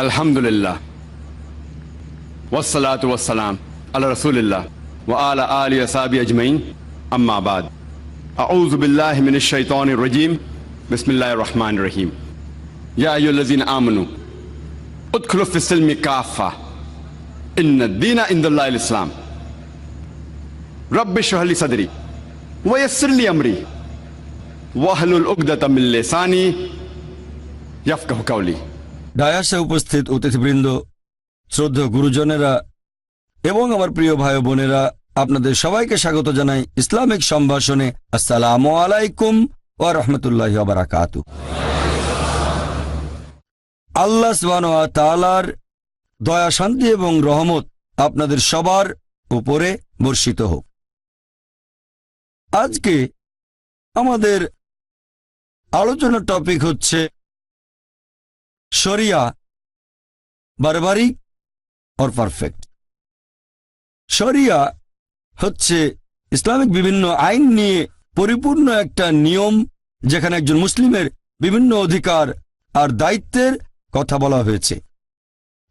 আলহামদুলিল্লাহ ওয়াসসালাতু ওয়াসসালাম আলা রাসূলিল্লাহ ওয়া আলা আলিহি ওয়া সাহবিহি আজমাইন আম্মা বাদ আউযু বিল্লাহি মিনাশ শাইতানির রাজীম বিসমিল্লাহির রহমানির রহিম ইয়া আইয়ুহাল্লাযীনা আমানু উদখুলু ফিস-সিলমি কাফা ইন্নাদ-দীনা ইনদাল্লাহিল ইসলাম রব্বি ইশরাহ লি সাদরি ওয়া ইয়াসসির লি আমরি ওয়াহলুল উকদাতাম মিন লিসানি ইয়াফকাহু কাওলি। ডায়াসে উপস্থিত অতিথিবৃন্দ, শ্রদ্ধেয় গুরুজনেরা এবং আমার প্রিয় ভাই বোনেরা, আপনাদের সবাইকে স্বাগত জানাই ইসলামিক সম্ভাষণে। আসসালামু আলাইকুম ওয়া রাহমাতুল্লাহি ওয়া বারাকাতুহু। আল্লাহ সুবহানাহু ওয়া তাআলার দয়া, শান্তি এবং রহমত আপনাদের সবার উপরে বর্ষিত হোক। আজকে আমাদের আলোচনার টপিক হচ্ছে শরিয়া বারবারিক और পারফেক্ট। শরিয়া হচ্ছে ইসলামিক বিভিন্ন আইন নিয়ে পরিপূর্ণ একটা নিয়ম, যেখানে একজন মুসলিমের বিভিন্ন অধিকার আর দায়িত্বের কথা বলা হয়েছে।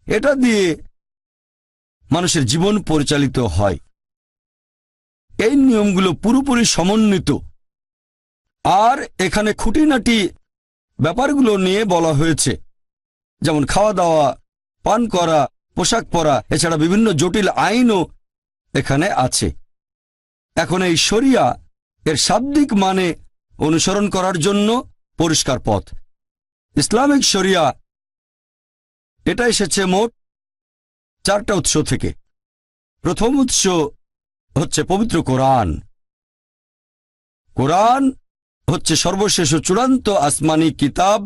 এটা দিয়ে মানুষের জীবন পরিচালিত হয়। এই নিয়মগুলো পুরোপুরি সমন্বিত, আর এখানে খুঁটিনাটি ব্যাপারগুলো নিয়ে বলা হয়েছে, যেমন খাওয়া দাওয়া, পান করা, পোশাক পরা, এছাড়া বিভিন্ন জটিল আইনও এখানে আছে। এখন এই শরিয়া এর শাব্দিক মানে অনুসরণ করার জন্য পরিষ্কার পথ। ইসলামিক শরিয়া এটা এসেছে মোট 4টা উৎস থেকে। প্রথম উৎস হচ্ছে পবিত্র কোরআন। কোরআন হচ্ছে সর্বশেষ ও চূড়ান্ত আসমানি কিতাব,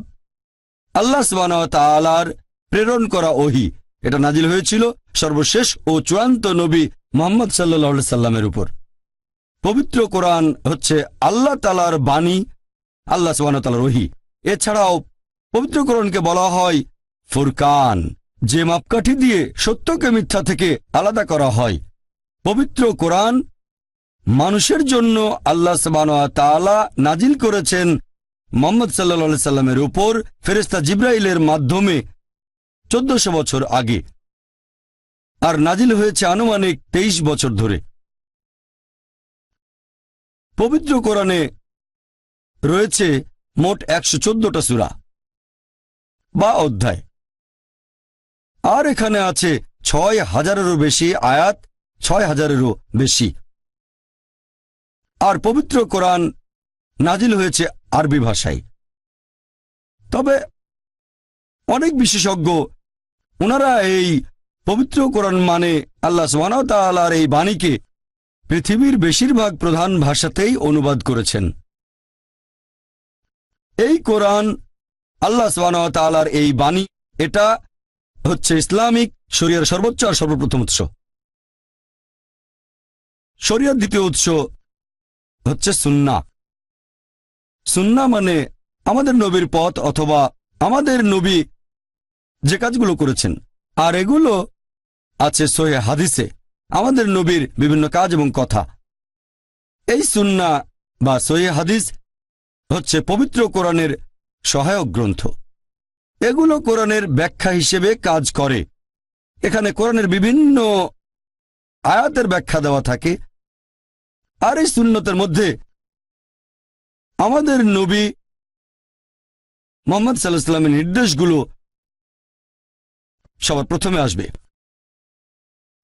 আল্লাহ সুবহানাহু ওয়া তাআলার প্রেরণ করা ওহী। এটা নাজিল হয়েছিল সর্বশেষ ও চূড়ান্ত নবী মুহাম্মদ সাল্লাল্লাহু আলাইহি সাল্লামের উপর। পবিত্র কোরআন হচ্ছে আল্লাহ তাআলার বাণী, আল্লাহ সুবহানাহু ওয়া তাআলার ওহী। এছাড়াও পবিত্র কোরআনকে বলা হয় ফুরকান, যে মাপকাঠি দিয়ে সত্যকে মিথ্যা থেকে আলাদা করা হয়। পবিত্র কোরআন মানুষের জন্য আল্লাহ সুবহানাহু ওয়া তাআলা নাজিল করেছেন মুহাম্মদ সাল্লাল্লাহু আলাইহি সাল্লামের উপর ফেরেশতা জিবরাইলের মাধ্যমে 1400 বছর আগে, আর নাজিল হয়েছে আনুমানিক 23 বছর ধরে। পবিত্র কোরআনে রয়েছে মোট 114টা সূরা বা অধ্যায়, আর এখানে আছে 6000-এরও বেশি আয়াত, 6000-এরও বেশি। আর পবিত্র কোরআন নাজিল হয়েছে আরবি ভাষায়। তবে অনেক বিশেষজ্ঞ ওনারা এই পবিত্র কোরআন মানে আল্লাহ সুবহানাহু ওয়া তাআলার এই বাণীকে পৃথিবীর বেশিরভাগ প্রধান ভাষাতেই অনুবাদ করেছেন। এই কোরআন, আল্লাহ সুবহানাহু ওয়া তাআলার এই বাণী, এটা হচ্ছে ইসলামিক শরিয়ার সর্বোচ্চ আর সর্বপ্রথম উৎস। শরিয়ার দ্বিতীয় উৎস হচ্ছে সুন্নাহ। সুন্নাহ মানে আমাদের নবীর পথ, অথবা আমাদের নবী যে কাজগুলো করেছেন, আর এগুলো আছে সহিহ হাদিসে, আমাদের নবীর বিভিন্ন কাজ এবং কথা। এই সুন্নাহ বা সহিহ হাদিস হচ্ছে পবিত্র কোরআনের সহায়ক গ্রন্থ। এগুলো কোরআনের ব্যাখ্যা হিসেবে কাজ করে। এখানে কোরআনের বিভিন্ন আয়াতের ব্যাখ্যা দেওয়া থাকে, আর এই সুন্নতের মধ্যে আমাদের নবী মুহাম্মদ সাল্লাল্লাহু আলাইহি ওয়াসাল্লামের নির্দেশগুলো সবার প্রথমে আসবে,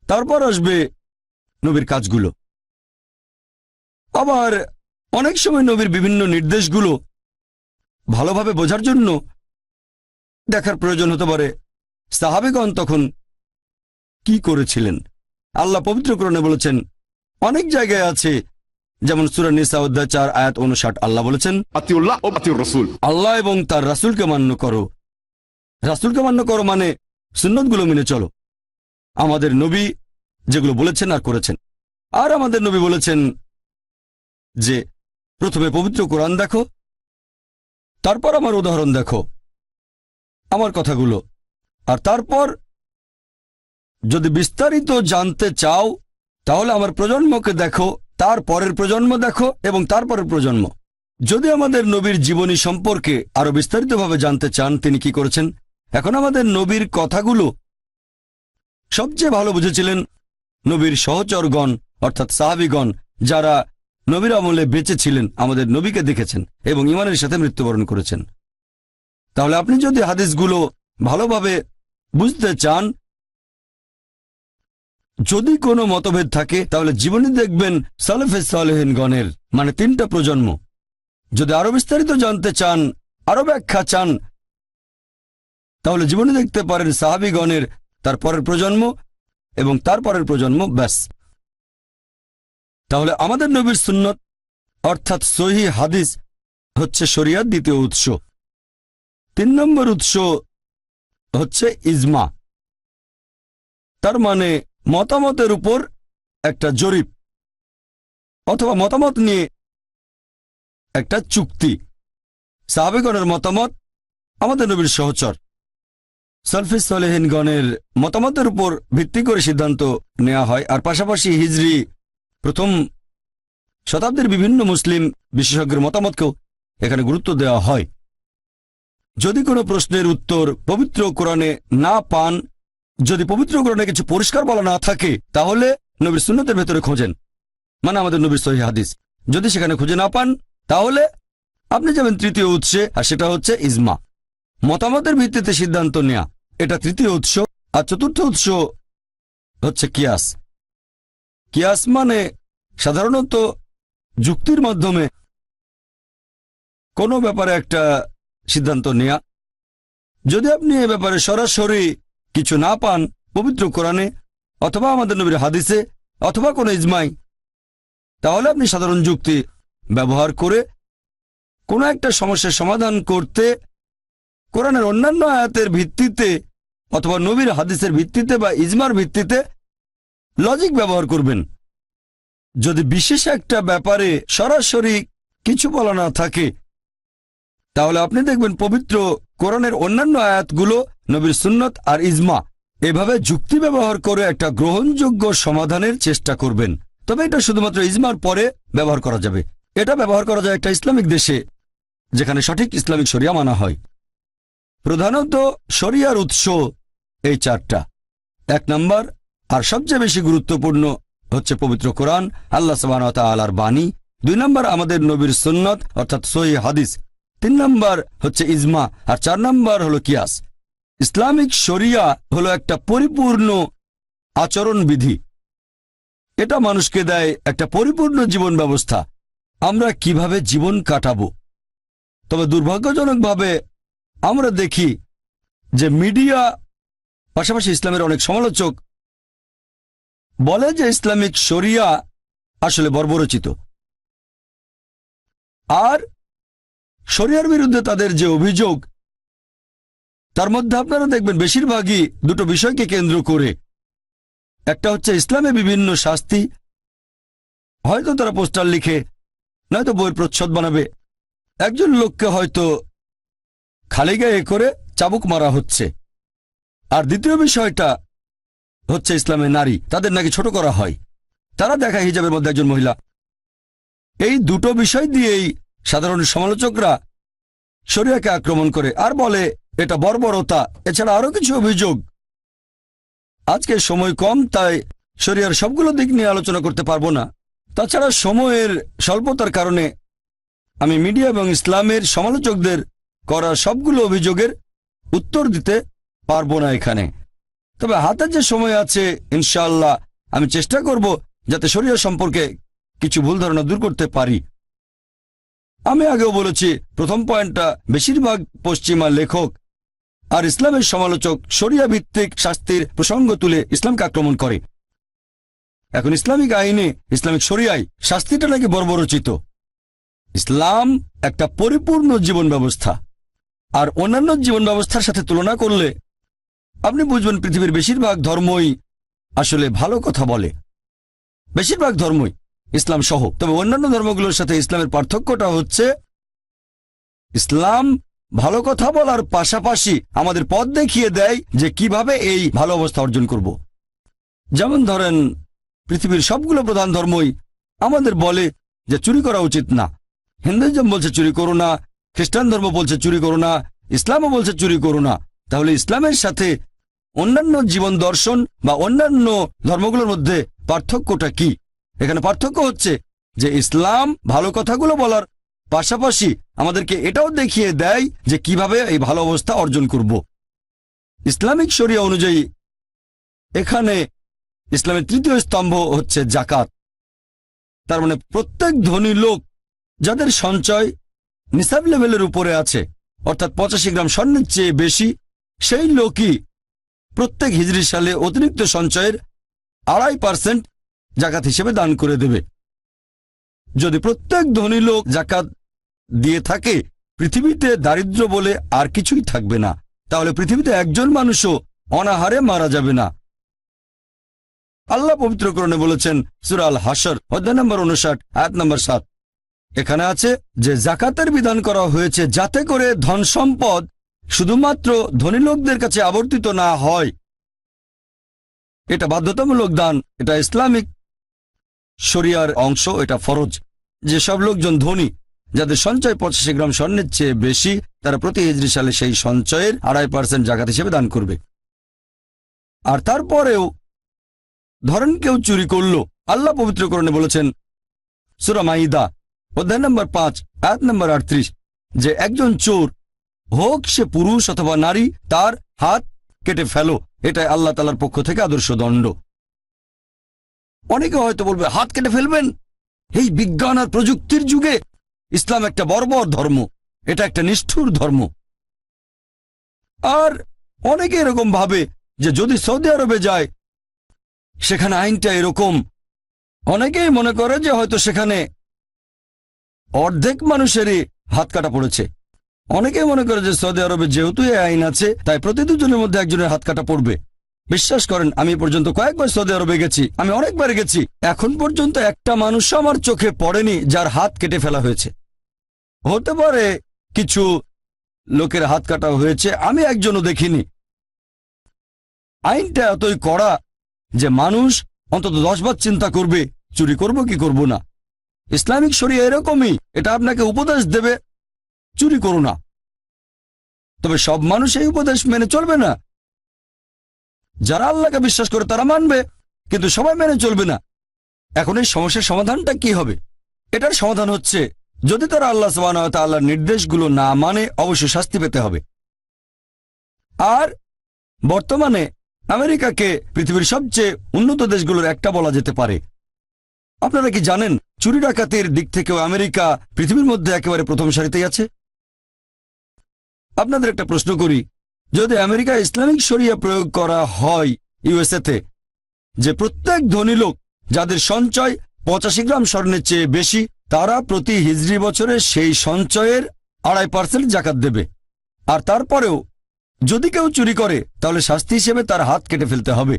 তারপর আসবে নবীর কাজগুলো। আবার অনেক সময় নবীর বিভিন্ন নির্দেশগুলো ভালোভাবে বোঝার জন্য দেখার প্রয়োজন হতে পারে সাহাবীগণ তখন কি করেছিলেন। আল্লাহ পবিত্র কোরআনে বলেছেন, অনেক জায়গায় আছে, যেমন সূরা নিসা অধ্যায় 4 আয়াত 59, আল্লাহ বলেছেন আতিউল্লাহ ও আতিউর রাসূল, আল্লাহ এবং তার রাসূলকে মান্য করো। রাসূলকে মান্য করো মানে সুন্নতগুলো মেনে চলো, আমাদের নবী যেগুলো বলেছেন আর করেছেন। আর আমাদের নবী বলেছেন যে প্রথমে পবিত্র কোরআন দেখো, তারপর আমার উদাহরণ দেখো, আমার কথাগুলো, আর তারপর যদি বিস্তারিত জানতে চাও তাহলে আমার প্রজন্মকে দেখো, তার পরের প্রজন্ম দেখো এবং তারপরের প্রজন্ম। যদি আমাদের নবীর জীবনী সম্পর্কে আরো বিস্তারিতভাবে জানতে চান তিনি কি করেছেন, এখন আমাদের নবীর কথাগুলো সবচেয়ে ভালো বুঝেছিলেন নবীর সহচরগণ, অর্থাৎ সাহাবীগণ, যারা নবীর আমলে বেঁচে ছিলেন, আমাদের নবীকে দেখেছেন এবং ঈমানের সাথে মৃত্যুবরণ করেছেন। তাহলে আপনি যদি হাদিসগুলো ভালোভাবে বুঝতে চান, যদি কোনো মতভেদ থাকে তাহলে জীবনী দেখবেন সালেফে সালেহিনগণের, মানে 3টা প্রজন্ম। যদি আরো বিস্তারিত জানতে চান, আরো ব্যাখ্যা চান, তাহলে জীবনী দেখতে পারেন সাহাবীগণের, তারপরের প্রজন্ম এবং তারপরের প্রজন্ম, ব্যাস। তাহলে আমাদের নবীর সুন্নত অর্থাৎ সহিহ হাদিস হচ্ছে শরিয়ার দ্বিতীয় উৎস। 3 নম্বর উৎস হচ্ছে ইজমা, তার মানে মতামতের উপর একটা জরিপ অথবা মতামত নিয়ে একটা চুক্তি। সাহাবেগণের মতামত আমাদের নবীর সহচর সালফে সালেহিনগণের মতামতের উপর ভিত্তি করে সিদ্ধান্ত নেওয়া হয়, আর পাশাপাশি হিজরি প্রথম শতাব্দীর বিভিন্ন মুসলিম বিশেষজ্ঞের মতামতকেও এখানে গুরুত্ব দেওয়া হয়। যদি কোনো প্রশ্নের উত্তর পবিত্র কোরআনে না পান, যদি পবিত্র কোরআনে কিছু পরিষ্কার বলা না থাকে, তাহলে নবীর সুন্নতের ভেতরে খোঁজেন, মানে আমাদের নবীর সহিহ হাদিস। যদি সেখানে খুঁজে না পান, তাহলে আপনি যাবেন তৃতীয় উৎসে, আর সেটা হচ্ছে ইজমা, মতামতের ভিত্তিতে সিদ্ধান্ত নেয়া। এটা তৃতীয় উৎস। আর চতুর্থ উৎস হচ্ছে কিয়াস। কিয়াস মানে সাধারণত যুক্তির মাধ্যমে কোনো ব্যাপারে একটা সিদ্ধান্ত নেয়া। যদি আপনি এ ব্যাপারে সরাসরি কিছু না পান পবিত্র কোরআনে অথবা আমাদের নবীর হাদিসে অথবা কোনো ইজমাই, তাহলে আপনি সাধারণ যুক্তি ব্যবহার করে কোনো একটা সমস্যার সমাধান করতে কোরআনের অন্যান্য আয়াতের ভিত্তিতে অথবা নবীর হাদিসের ভিত্তিতে বা ইজমার ভিত্তিতে লজিক ব্যবহার করবেন। যদি বিশেষ একটা ব্যাপারে সরাসরি কিছু বলা না থাকে, তাহলে আপনি দেখবেন পবিত্র কোরআনের অন্যান্য আয়াতগুলো, নবীর সুন্নত আর ইজমা, এভাবে যুক্তি ব্যবহার করে একটা গ্রহণযোগ্য সমাধানের চেষ্টা করবেন। তবে এটা শুধুমাত্র ইজমার পরে ব্যবহার করা যাবে। এটা ব্যবহার করা যায় একটা ইসলামিক দেশে যেখানে সঠিক ইসলামিক শরিয়া মানা হয়। প্রধানত শরিয়ার উৎস এই 4টা। 1 নম্বর আর সবচেয়ে বেশি গুরুত্বপূর্ণ হচ্ছে পবিত্র কোরআন, আল্লাহ সুবহানাহু ওয়া তাআলার বাণী। 2 নম্বর আমাদের নবীর সুন্নত অর্থাৎ সহিহ হাদিস। 3 নম্বর হচ্ছে ইজমা, আর 4 নম্বর হলো কিয়াস। ইসলামিক শরিয়া হলো একটা পরিপূর্ণ আচরণ বিধি। এটা মানুষকে দেয় একটা পরিপূর্ণ জীবন ব্যবস্থা, আমরা কিভাবে জীবন কাটাবো। তবে দুর্ভাগ্যজনকভাবে আমরা দেখি যে মিডিয়া, পাশাপাশি ইসলামের অনেক সমালোচক বলে যে ইসলামিক শরিয়া আসলে বর্বরচিত, আর শরিয়ার বিরুদ্ধে তাদের যে অভিযোগ, তার মধ্যে আপনারা দেখবেন বেশিরভাগই 2টো বিষয়কে কেন্দ্র করে। একটা হচ্ছে ইসলামে বিভিন্ন শাস্তি, হয়তো তারা পোস্টার লিখে নয়তো বইয়ের প্রচ্ছদ বানাবে, একজন লোককে হয়তো খালি গায়ে করে চাবুক মারা হচ্ছে। আর দ্বিতীয় বিষয়টা হচ্ছে ইসলামে নারী, তাদের নাকি ছোট করা হয়, তারা দেখায় হিজাবের মধ্যে একজন মহিলা। এই 2টো বিষয় দিয়েই সাধারণ সমালোচকরা শরিয়াকে আক্রমণ করে আর বলে এটা বর্বরতা। এছাড়া আরো কিছু অভিযোগ। আজকে সময় কম, তাই শরিয়ার সবগুলো দিক নিয়ে আলোচনা করতে পারবো না। তাছাড়া সময়ের স্বল্পতার কারণে আমি মিডিয়া এবং ইসলামের সমালোচকদের করা সবগুলো অভিযোগের উত্তর দিতে পারবো না এখানে। তবে হাতে যে সময় আছে, ইনশাআল্লাহ আমি চেষ্টা করব যাতে শরিয়া সম্পর্কে কিছু ভুল ধারণা দূর করতে পারি। আমি আগেও বলেছি, প্রথম পয়েন্টটা, বেশিরভাগ পশ্চিমা লেখক আর ইসলামের সমালোচক শরিয়া ভিত্তিক শাস্তির প্রসঙ্গ তুলে ইসলামকে আক্রমণ করে। এখন ইসলামিক আইনে, ইসলামিক শরিয়ায় শাস্তিটা নাকি বর্বরচিত। ইসলাম একটা পরিপূর্ণ জীবন ব্যবস্থা, আর অন্যান্য জীবন ব্যবস্থার সাথে তুলনা করলে আপনি বুঝবেন পৃথিবীর বেশিরভাগ ধর্মই আসলে ভালো কথা বলে, বেশিরভাগ ধর্মই, ইসলাম সহ। তবে অন্যান্য ধর্মগুলোর সাথে ইসলামের পার্থক্যটা হচ্ছে ইসলাম ভালো কথা বলার পাশাপাশি আমাদের পথ দেখিয়ে দেয় যে কিভাবে এই ভালো অবস্থা অর্জন করব। যেমন ধরেন, পৃথিবীর সবগুলো প্রধান ধর্মই আমাদের বলে যে চুরি করা উচিত না। হিন্দুইজম বলছে চুরি করো না, খ্রিস্টান ধর্ম বলছে চুরি করো না, ইসলামও বলছে চুরি করো না। তাহলে ইসলামের সাথে অন্যান্য জীবন দর্শন বা অন্যান্য ধর্মগুলোর মধ্যে পার্থক্যটা কি? এখানে পার্থক্য হচ্ছে যে ইসলাম ভালো কথাগুলো বলার পাশাপাশি আমাদেরকে এটাও দেখিয়ে দেয় যে কিভাবে এই ভালো অবস্থা অর্জন করব। ইসলামিক শরিয়া অনুযায়ী এখানে ইসলামের তৃতীয় স্তম্ভ হচ্ছে জাকাত। তার মানে প্রত্যেক ধনী লোক যাদের সঞ্চয় নিসাব লেভেলের উপরে আছে, অর্থাৎ 85 গ্রাম স্বর্ণের চেয়ে বেশি, সেই লোকই প্রত্যেক হিজরি সালে অতিরিক্ত সঞ্চয়ের 2.5% জাকাত হিসেবে দান করে দেবে। যদি প্রত্যেক ধনী লোক জাকাত দিয়ে থাকে, পৃথিবীতে দারিদ্র্য বলে আর কিছুই থাকবে না। তাহলে পৃথিবীতে একজন মানুষও অনাহারে মারা যাবে না। আল্লাহ পবিত্র কোরআনে বলেছেন সূরা আল হাশর অধ্যায় নম্বর 59 আয়াত নম্বর 7, এখানে আছে যে জাকাতের বিধান করা হয়েছে যাতে করে ধন সম্পদ শুধুমাত্র ধনী লোকদের কাছে আবর্তিত না হয়। এটা বাধ্যতামূলক দান, এটা ইসলামিক শরিয়ার অংশ, এটা ফরজ। যেসব লোকজন ধনী, যাদের সঞ্চয় 85 গ্রাম স্বর্ণের চেয়ে বেশি, তারা প্রতি হিজরি সালে সেই সঞ্চয়ের 2.5% জাকাত হিসেবে দান করবে। আর তারপরেও ধরেন কেউ চুরি করলো, আল্লাহ পবিত্র কোরআনে বলেছেন সূরা মাইদা অধ্যায় নম্বর 5 আয়াত নম্বর 38 যে একজন চোর, হোক সে পুরুষ অথবা নারী, তার হাত কেটে ফেলো। এটাই আল্লাহ তাআলার পক্ষ থেকে আদর্শ দণ্ড। অনেকে হয়তো বলবে, হাত কেটে ফেলবেন? এই বিজ্ঞান আর প্রযুক্তির যুগে ইসলাম একটা বর্বর ধর্ম, এটা একটা নিষ্ঠুর ধর্ম। আর অনেকে এরকম ভাবে যে যদি সৌদি আরবে যায় সেখানে আইনটা এরকম। অনেকেই মনে করে যে হয়তো সেখানে অর্ধেক মানুষেরই হাত কাটা পড়েছে। অনেকেই মনে করে যে সৌদি আরবে যেহেতু এই আইন আছে তাই প্রতি দুজনের মধ্যে একজনের হাত কাটা পড়বে। বিশ্বাস করেন, আমি পর্যন্ত কয়েকবার সৌদি আরবে গেছি, আমি অনেকবার গেছি, এখন পর্যন্ত একটা মানুষ আমার চোখে পড়েনি যার হাত কেটে ফেলা হয়েছে। হতে পারে কিছু লোকের হাত কাটা হয়েছে, আমি একজনও দেখিনি। আইনটা এতই কড়া যে মানুষ অন্তত 10 বার চিন্তা করবে চুরি করব কি করব না। ইসলামিক শরিয়া এরকমই, এটা আপনাকে উপদেশ দেবে চুরি করো না, তবে সব মানুষ এই উপদেশ মেনে চলবে না। যারা আল্লাহকে বিশ্বাস করে তারা মানবে, কিন্তু সবাই মেনে চলবে না। এখন এই সমস্যার সমাধানটা কি হবে? এটার সমাধান হচ্ছে যদি তারা আল্লাহ সুবহানাহু ওয়া তাআলার নির্দেশগুলো না মানে অবশ্যই শাস্তি পেতে হবে। আর বর্তমানে আমেরিকাকে পৃথিবীর সবচেয়ে উন্নত দেশগুলোর একটা বলা যেতে পারে। আপনারা কি জানেন চুরি ডাকাতির দিক থেকেও আমেরিকা পৃথিবীর মধ্যে একেবারে প্রথম সারিতেই আছে? আপনাদের একটা প্রশ্ন করি, যদি আমেরিকা ইসলামিক শরিয়া প্রয়োগ করা হয় ইউএসএতে, যে প্রত্যেক ধনী লোক যাদের সঞ্চয় 85 গ্রাম স্বর্ণের চেয়ে বেশি, তারা প্রতি হিজরি বছরে সেই সঞ্চয়ের 2.5% জাকাত দেবে। আর তারপরেও যদি কেউ চুরি করে তাহলে শাস্তি হিসেবে তার হাত কেটে ফেলতে হবে।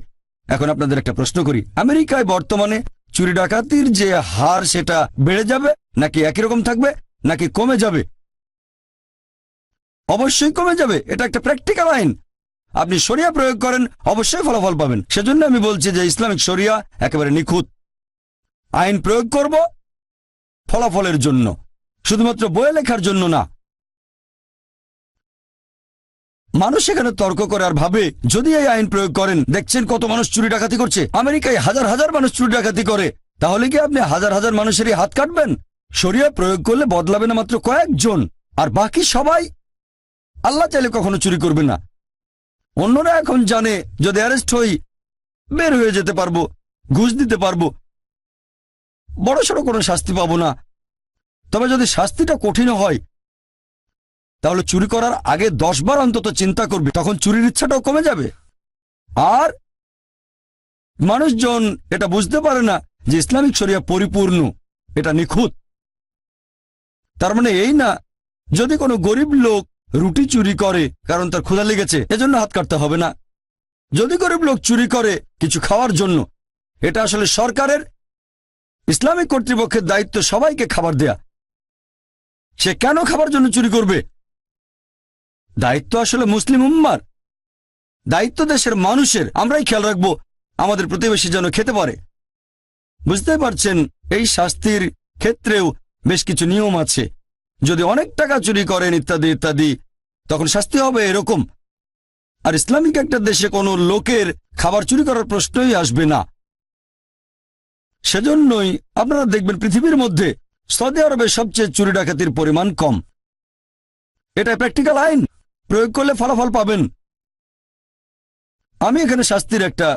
এখন আপনাদের একটা প্রশ্ন করি, আমেরিকায় বর্তমানে চুরি ডাকাতির যে হার সেটা বেড়ে যাবে নাকি একই রকম থাকবে নাকি কমে যাবে? অবশ্যই কমে যাবে। এটা একটা প্র্যাকটিক্যাল আইন। আপনি শরিয়া প্রয়োগ করেন, অবশ্যই ফলাফল পাবেন। সেজন্য আমি বলছি যে ইসলামিক শরিয়া একেবারে নিখুঁত। আইন প্রয়োগ করব ফলাফলের জন্য, শুধুমাত্র বইয়ে লেখার জন্য না। মানুষ এখানে তর্ক করে আর ভাবে যদি এই আইন প্রয়োগ করেন, দেখছেন কত মানুষ চুরি ডাকাতি করছে, আমেরিকায় হাজার হাজার মানুষ চুরি ডাকাতি করে, তাহলে কি আপনি হাজার হাজার মানুষেরই হাত কাটবেন? শরিয়া প্রয়োগ করলে বদলাবে না মাত্র কয়েকজন, আর বাকি সবাই আল্লাহ চাইলে কখনো চুরি করবে না। অন্যরা এখন জানে যদি অ্যারেস্ট হই বের হয়ে যেতে পারবো, ঘুষ দিতে পারবো, বড়সড় কোনো শাস্তি পাবো না। তবে যদি শাস্তিটা কঠিন হয় তাহলে চুরি করার আগে 10 বার অন্তত চিন্তা করবে, তখন চুরির ইচ্ছাটাও কমে যাবে। আর মানুষজন এটা বুঝতে পারে না যে ইসলামিক শরিয়া পরিপূর্ণ, এটা নিখুঁত। তার মানে এই না যদি কোনো গরিব লোক রুটি চুরি করে কারণ তার ক্ষুধা লেগেছে এজন্য হাত কাটতে হবে না। যদি গরিব লোক চুরি করে কিছু খাওয়ার জন্য, এটা আসলে সরকারের, ইসলামিক কর্তৃপক্ষের দায়িত্ব সবাইকে খাবার দেয়া। সে কেন খাবার জন্য চুরি করবে? দায়িত্ব আসলে মুসলিম উম্মার, দায়িত্ব দেশের মানুষের। আমরাই খেয়াল রাখবো আমাদের প্রতিবেশী যেন খেতে পারে। বুঝতে পারছেন, এই শাস্তির ক্ষেত্রেও বেশ কিছু নিয়ম আছে। যদি অনেক টাকা চুরি করেন ইত্যাদি ইত্যাদি, তখন শাস্তি হবে এরকম। আর ইসলামিক একটা দেশে কোনো লোকের খাবার চুরি করার প্রশ্নই আসবে না। সেজন্যই আপনারা দেখবেন পৃথিবীর মধ্যে সৌদি আরবে সবচেয়ে চুরি ডাকাতির পরিমাণ কম। এটা প্র্যাকটিক্যাল আইন, প্রয়োগ করলে ফলাফল পাবেন। আমি এখানে শাস্তির একটা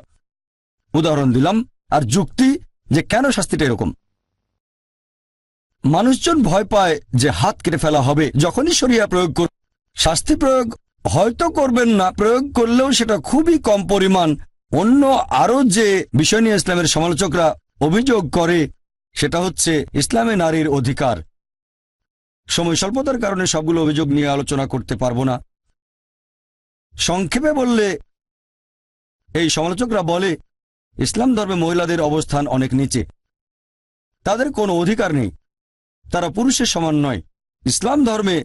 উদাহরণ দিলাম আর যুক্তি যে কেন শাস্তিটা এরকম। মানুষজন ভয় পায় যে হাত কেটে ফেলা হবে যখনই শরিয়া প্রয়োগ করবে। শাস্তি প্রয়োগ হয়তো করবেন না, প্রয়োগ করলেও সেটা খুবই কম পরিমাণ। অন্য আরও যে বিষয় নিয়ে ইসলামের সমালোচকরা অভিযোগ করে সেটা হচ্ছে ইসলামে নারীর অধিকার। সময় স্বল্পতার কারণে সবগুলো অভিযোগ নিয়ে আলোচনা করতে পারবো না। সংক্ষেপে বললে এই সমালোচকরা বলে ইসলাম ধর্মে মহিলাদের অবস্থান অনেক নিচে, তাদের কোনো অধিকার নেই, তারা পুরুষের সমান নয়। ইসলাম ধর্মে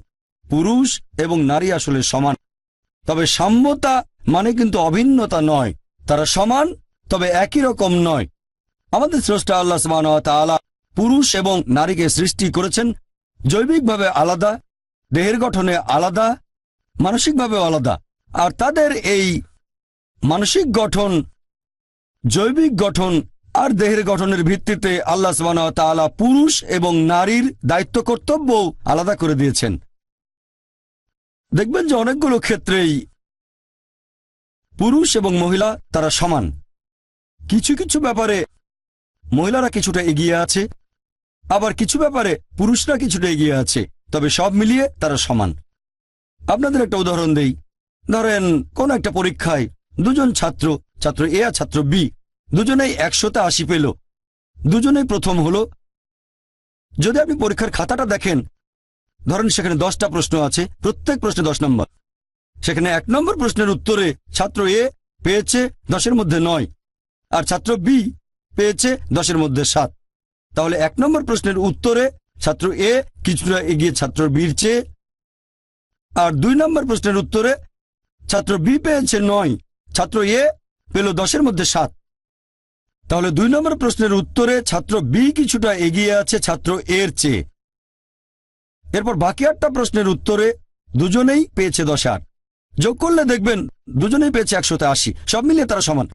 পুরুষ এবং নারী আসলে সমান, তবে সাম্যতা মানে কিন্তু অভিন্নতা নয়। তারা সমান তবে একই রকম নয়। আমাদের স্রষ্টা আল্লাহ সুবহানাহু ওয়া তাআলা পুরুষ এবং নারীকে সৃষ্টি করেছেন জৈবিকভাবে আলাদা, দেহের গঠনে আলাদা, মানসিকভাবে আলাদা। আর তাদের এই মানসিক গঠন, জৈবিক গঠন আর দেহের গঠনের ভিত্তিতে আল্লাহ সুবহানাহু ওয়া তাআলা পুরুষ এবং নারীর দায়িত্ব কর্তব্য আলাদা করে দিয়েছেন। দেখবেন যে অনেকগুলো ক্ষেত্রেই পুরুষ এবং মহিলা তারা সমান। কিছু কিছু ব্যাপারে মহিলারা কিছুটা এগিয়ে আছে, আবার কিছু ব্যাপারে পুরুষরা কিছুটা এগিয়ে আছে, তবে সব মিলিয়ে তারা সমান। আপনাদের একটা উদাহরণ দেই। ধরেন কোন একটা পরীক্ষায় দুজন ছাত্র, ছাত্র এ আর ছাত্র বি, দুজনেই 100তে 80 পেল, দুজনেই প্রথম হলো। যদি আপনি পরীক্ষার খাতাটা দেখেন, ধরেন সেখানে 10টা প্রশ্ন আছে, প্রত্যেক প্রশ্নে 10 নম্বর। সেখানে 1 নম্বর প্রশ্নের উত্তরে ছাত্র এ পেয়েছে 10-এর মধ্যে 9, আর ছাত্র বি পেয়েছে 10-এর মধ্যে 7। তাহলে 1 নম্বর প্রশ্নের উত্তরে ছাত্র এ কিছুটা এগিয়ে ছাত্র বির চেয়ে, আর 2 নম্বর প্রশ্নের উত্তরে ছাত্র বি পেয়েছে 9, ছাত্র এ পেল 10-এর মধ্যে 7। তাহলে 2 নম্বর প্রশ্নের উত্তরে ছাত্র বি কিছুটা এগিয়ে আছে ছাত্র এর চেয়ে। এরপর বাকি 8টা প্রশ্নের উত্তরে দুজনেই পেয়েছে 10। যোগ করলে দেখবেন দুজনেই পেয়েছে 100তে 80, সব মিলিয়ে তারা সমান।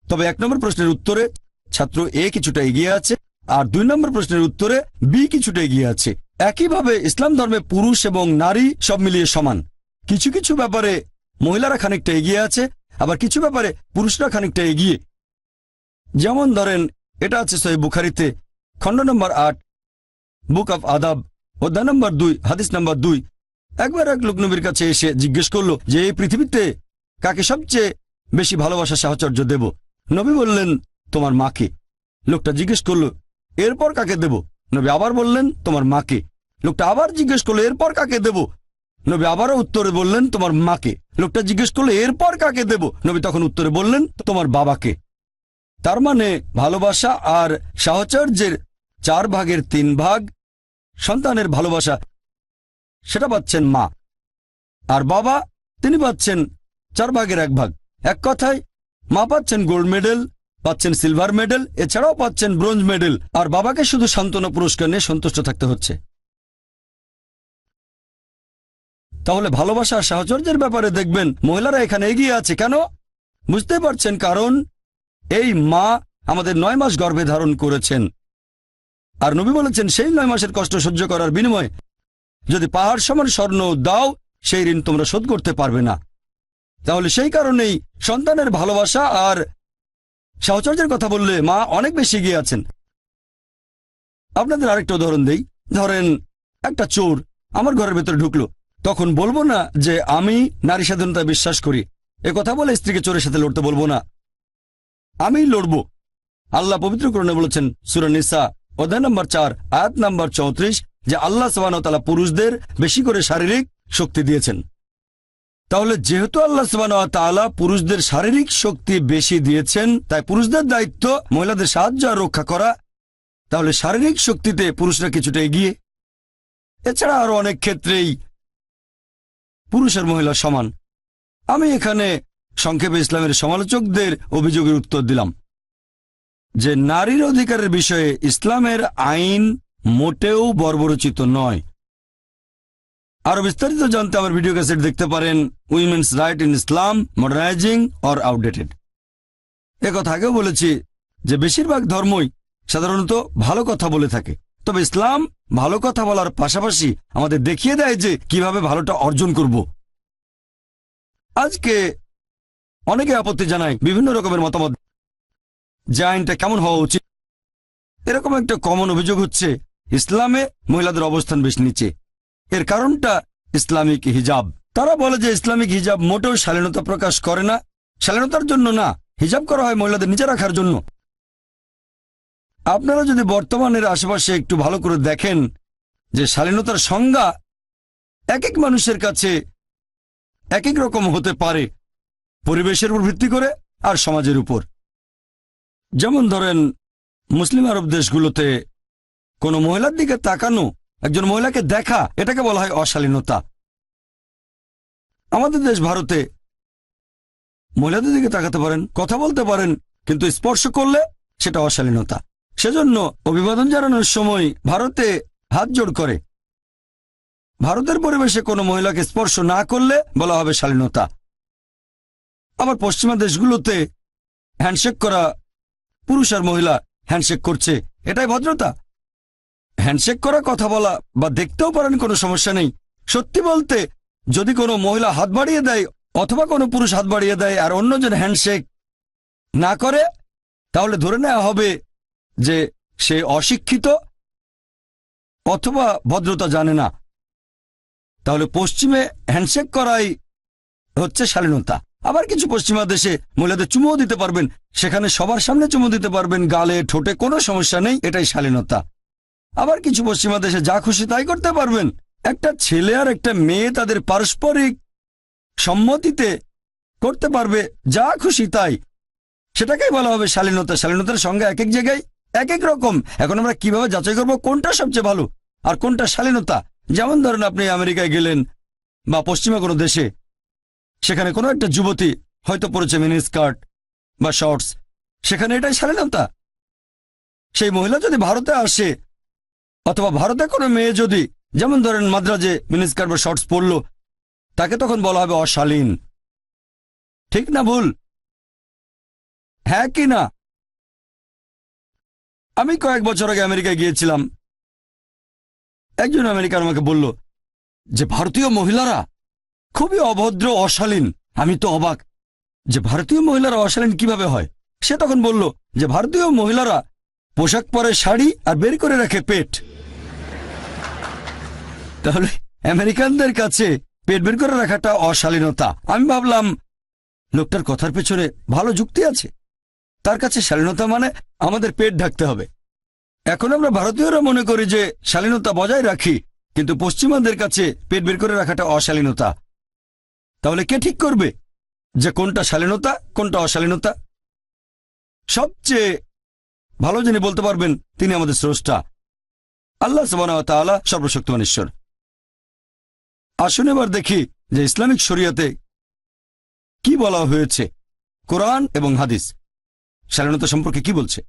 তবে 1 নম্বর প্রশ্নের উত্তরে ছাত্র এ কিছুটা এগিয়ে আছে, আর 2 নম্বর প্রশ্নের উত্তরে বি কিছুটা এগিয়ে আছে। একইভাবে ইসলাম ধর্মে পুরুষ এবং নারী সব মিলিয়ে সমান। কিছু কিছু ব্যাপারে মহিলারা খানিকটা এগিয়ে আছে, আবার কিছু ব্যাপারে পুরুষরা খানিকটা এগিয়ে। যেমন ধরেন এটা আছে সহিহ বুখারীতে, খণ্ড নম্বর 8, বুক অফ আদাব, অধ্যায় নম্বর 2, হাদিস নম্বর 2। একবার এক লোক নবীর কাছে এসে জিজ্ঞেস করলো যে এই পৃথিবীতে কাকে সবচেয়ে বেশি ভালোবাসা সাহচর্য দেব? নবী বললেন তোমার মাকে। লোকটা জিজ্ঞেস করলো এরপর কাকে দেব? নবী আবার বললেন তোমার মাকে। লোকটা আবার জিজ্ঞেস করলো এরপর কাকে দেব? নবী আবারও উত্তরে বললেন তোমার মাকে। লোকটা জিজ্ঞেস করলো এরপর কাকে দেব? নবী তখন উত্তরে বললেন তোমার বাবাকে। তার মানে ভালোবাসা আর সাহচর্যের 4 ভাগের 3 ভাগ সন্তানের ভালোবাসা সেটা পাচ্ছেন মা, আর বাবা তিনি পাচ্ছেন 4 ভাগের 1 ভাগ। এক কথায় মা পাচ্ছেন গোল্ড মেডেল, পাচ্ছেন সিলভার মেডেল, এছাড়াও পাচ্ছেন ব্রোঞ্জ মেডেল, আর বাবাকে শুধু সান্ত্বনা পুরস্কার নিয়ে সন্তুষ্ট থাকতে হচ্ছে। তাহলে ভালোবাসা আর সাহচর্যের ব্যাপারে দেখবেন মহিলারা এখানে এগিয়ে আছে। কেন? বুঝতে পারছেন, কারণ এই মা আমাদের 9 মাস গর্ভে ধারণ করেছেন, আর নবী বলেছেন সেই 9 মাসের কষ্ট সহ্য করার বিনিময়ে যদি পাহাড় সমান স্বর্ণ দাও সেই ঋণ তোমরা শোধ করতে পারবে না। তাহলে সেই কারণেই সন্তানের ভালোবাসা আর সাহচর্যের কথা বললে মা অনেক বেশি এগিয়ে আছেন। আপনাদের আরেকটা উদাহরণ দেই। ধরেন একটা চোর আমার ঘরের ভেতরে ঢুকলো, তখন বলবো না যে আমি নারী স্বাধীনতায় বিশ্বাস করি, এ কথা বলে স্ত্রীকে চোরের সাথে লড়তে বলবো না, আমি লড়বো। আল্লাহ পবিত্র কোরআনে বলেছেন সূরা নিসা অধ্যায় নম্বর 4 আয়াত নম্বর 34 যে আল্লাহ সুবহানাহু ওয়া তাআলা পুরুষদের বেশি করে শারীরিক শক্তি দিয়েছেন। তাহলে যেহেতু আল্লাহ সুবহানাহু ওয়া তাআলা পুরুষদের শারীরিক শক্তি বেশি দিয়েছেন, তাই পুরুষদের দায়িত্ব মহিলাদের সাহায্য আর রক্ষা করা। তাহলে শারীরিক শক্তিতে পুরুষরা কিছুটা এগিয়ে। এছাড়া আরো অনেক ক্ষেত্রেই পুরুষ আর মহিলা সমান। আমি এখানে সংক্ষেপে ইসলামের সমালোচকদের অভিযোগের উত্তর দিলাম যে নারীর অধিকারের বিষয়ে ইসলামের আইন মোটেও বর্বরচিত নয়। আরো বিস্তারিত জানতে আমার ভিডিও ক্যাসেট দেখতে পারেন women's right in Islam মডার্নাইজিং or outdated. কথা আগেও বলেছি যে বেশিরভাগ ধর্মই সাধারণত ভালো কথা বলে থাকে, তবে ইসলাম ভালো কথা বলার পাশাপাশি আমাদের দেখিয়ে দেয় যে কিভাবে ভালোটা অর্জন করব। আজকে অনেকে আপত্তি জানায় বিভিন্ন রকমের মতামত যে আইনটা কেমন হওয়া উচিত। এরকম একটা কমন অভিযোগ হচ্ছে ইসলামে মহিলাদের অবস্থান বেশ নিচে। এর কারণটা ইসলামিক হিজাব। তারা বলে যে ইসলামিক হিজাব মোটেও শালীনতা প্রকাশ করে না, শালীনতার জন্য না, হিজাব করা হয় মহিলাদের নিচে রাখার জন্য। আপনারা যদি বর্তমানের আশেপাশে একটু ভালো করে দেখেন যে শালীনতার সংজ্ঞা এক এক মানুষের কাছে এক এক রকম হতে পারে, পরিবেশের উপর ভিত্তি করে আর সমাজের উপর। যেমন ধরেন মুসলিম আরব দেশগুলোতে কোনো মহিলার দিকে তাকানো, একজন মহিলাকে দেখা, এটাকে বলা হয় অশালীনতা। আমাদের দেশ ভারতে মহিলাদের দিকে তাকাতে পারেন, কথা বলতে পারেন, কিন্তু স্পর্শ করলে সেটা অশালীনতা। সেজন্য অভিবাদন জানানোর সময় ভারতে হাত জোড় করে। ভারতের পরিবেশে কোনো মহিলাকে স্পর্শ না করলে বলা হবে শালীনতা। আবার পশ্চিমা দেশগুলোতে হ্যান্ডশেক করা, পুরুষ আর মহিলা হ্যান্ডশেক করছে, এটাই ভদ্রতা। হ্যান্ডশেক করা, কথা বলা বা দেখতেও পারেন, কোনো সমস্যা নেই। সত্যি বলতে যদি কোনো মহিলা হাত বাড়িয়ে দেয় অথবা কোনো পুরুষ হাত বাড়িয়ে দেয় আর অন্যজন হ্যান্ডশেক না করে, তাহলে ধরে নেওয়া হবে যে সে অশিক্ষিত অথবা ভদ্রতা জানে না। তাহলে পশ্চিমে হ্যান্ডশেক করাই হচ্ছে শালীনতা। আবার কিছু পশ্চিমা দেশে মহিলাদের চুমুও দিতে পারবেন, সেখানে সবার সামনে চুমু দিতে পারবেন, গালে ঠোঁটে, কোনো সমস্যা নেই, এটাই শালীনতা। আবার কিছু পশ্চিমা দেশে যা খুশি তাই করতে পারবেন। একটা ছেলে আর একটা মেয়ে তাদের পারস্পরিক সম্মতিতে করতে পারবে যা খুশি তাই, সেটাকেই বলা হবে শালীনতা। শালীনতার সংজ্ঞা এক এক জায়গায় এক এক রকম। এখন আমরা কিভাবে যাচাই করব কোনটা সবচেয়ে ভালো আর কোনটা শালীনতা? যেমন ধরেন আপনি আমেরিকায় গেলেন বা পশ্চিমা কোনো দেশে, সেখানে কোনো একটা যুবতী হয়তো পরেছে মিনি স্কার্ট বা শর্টস, সেখানে এটাই শালীনতা। সেই মহিলা যদি ভারতে আসে অথবা ভারতে কোনো মেয়ে যদি, যেমন ধরেন মাদ্রাজে মিনিস্কার্ট বা শর্টস পরল, তাকে তখন বলা হবে অশালীন। ঠিক না ভুল? হ্যাঁ কি না? আমি কয়েক বছর আগে আমেরিকায় গিয়েছিলাম। একজন আমেরিকান আমাকে বলল যে ভারতীয় মহিলারা খুবই অভদ্র, অশালীন। আমি তো অবাক যে ভারতীয় মহিলারা অশালীন কিভাবে হয়। সে তখন বলল যে ভারতীয় মহিলারা পোশাক পরে শাড়ি আর বের করে রাখে পেট। তাহলে আমেরিকানদের কাছে পেট বের করে রাখাটা অশালীনতা। আমি ভাবলাম লোকটার কথার পেছনে ভালো যুক্তি আছে। তার কাছে শালীনতা মানে আমাদের পেট ঢাকতে হবে। এখন আমরা ভারতীয়রা মনে করি যে শালীনতা বজায় রাখি, কিন্তু পশ্চিমাদের কাছে পেট বের করে রাখাটা অশালীনতা। তাহলে কে ঠিক করবে যে কোনটা শালীনতা কোনটা অশালীনতা? সবচেয়ে ভালো যিনি বলতে পারবেন তিনি আমাদের স্রষ্টা আল্লাহ সুবহানাহু ওয়া তাআলা, সর্বশক্তিমান ঈশ্বর। আসুন এবার দেখি যে ইসলামিক শরিয়াতে কি বলা হয়েছে, কোরআন এবং হাদিস শালীনতা সম্পর্কে কি বলছে।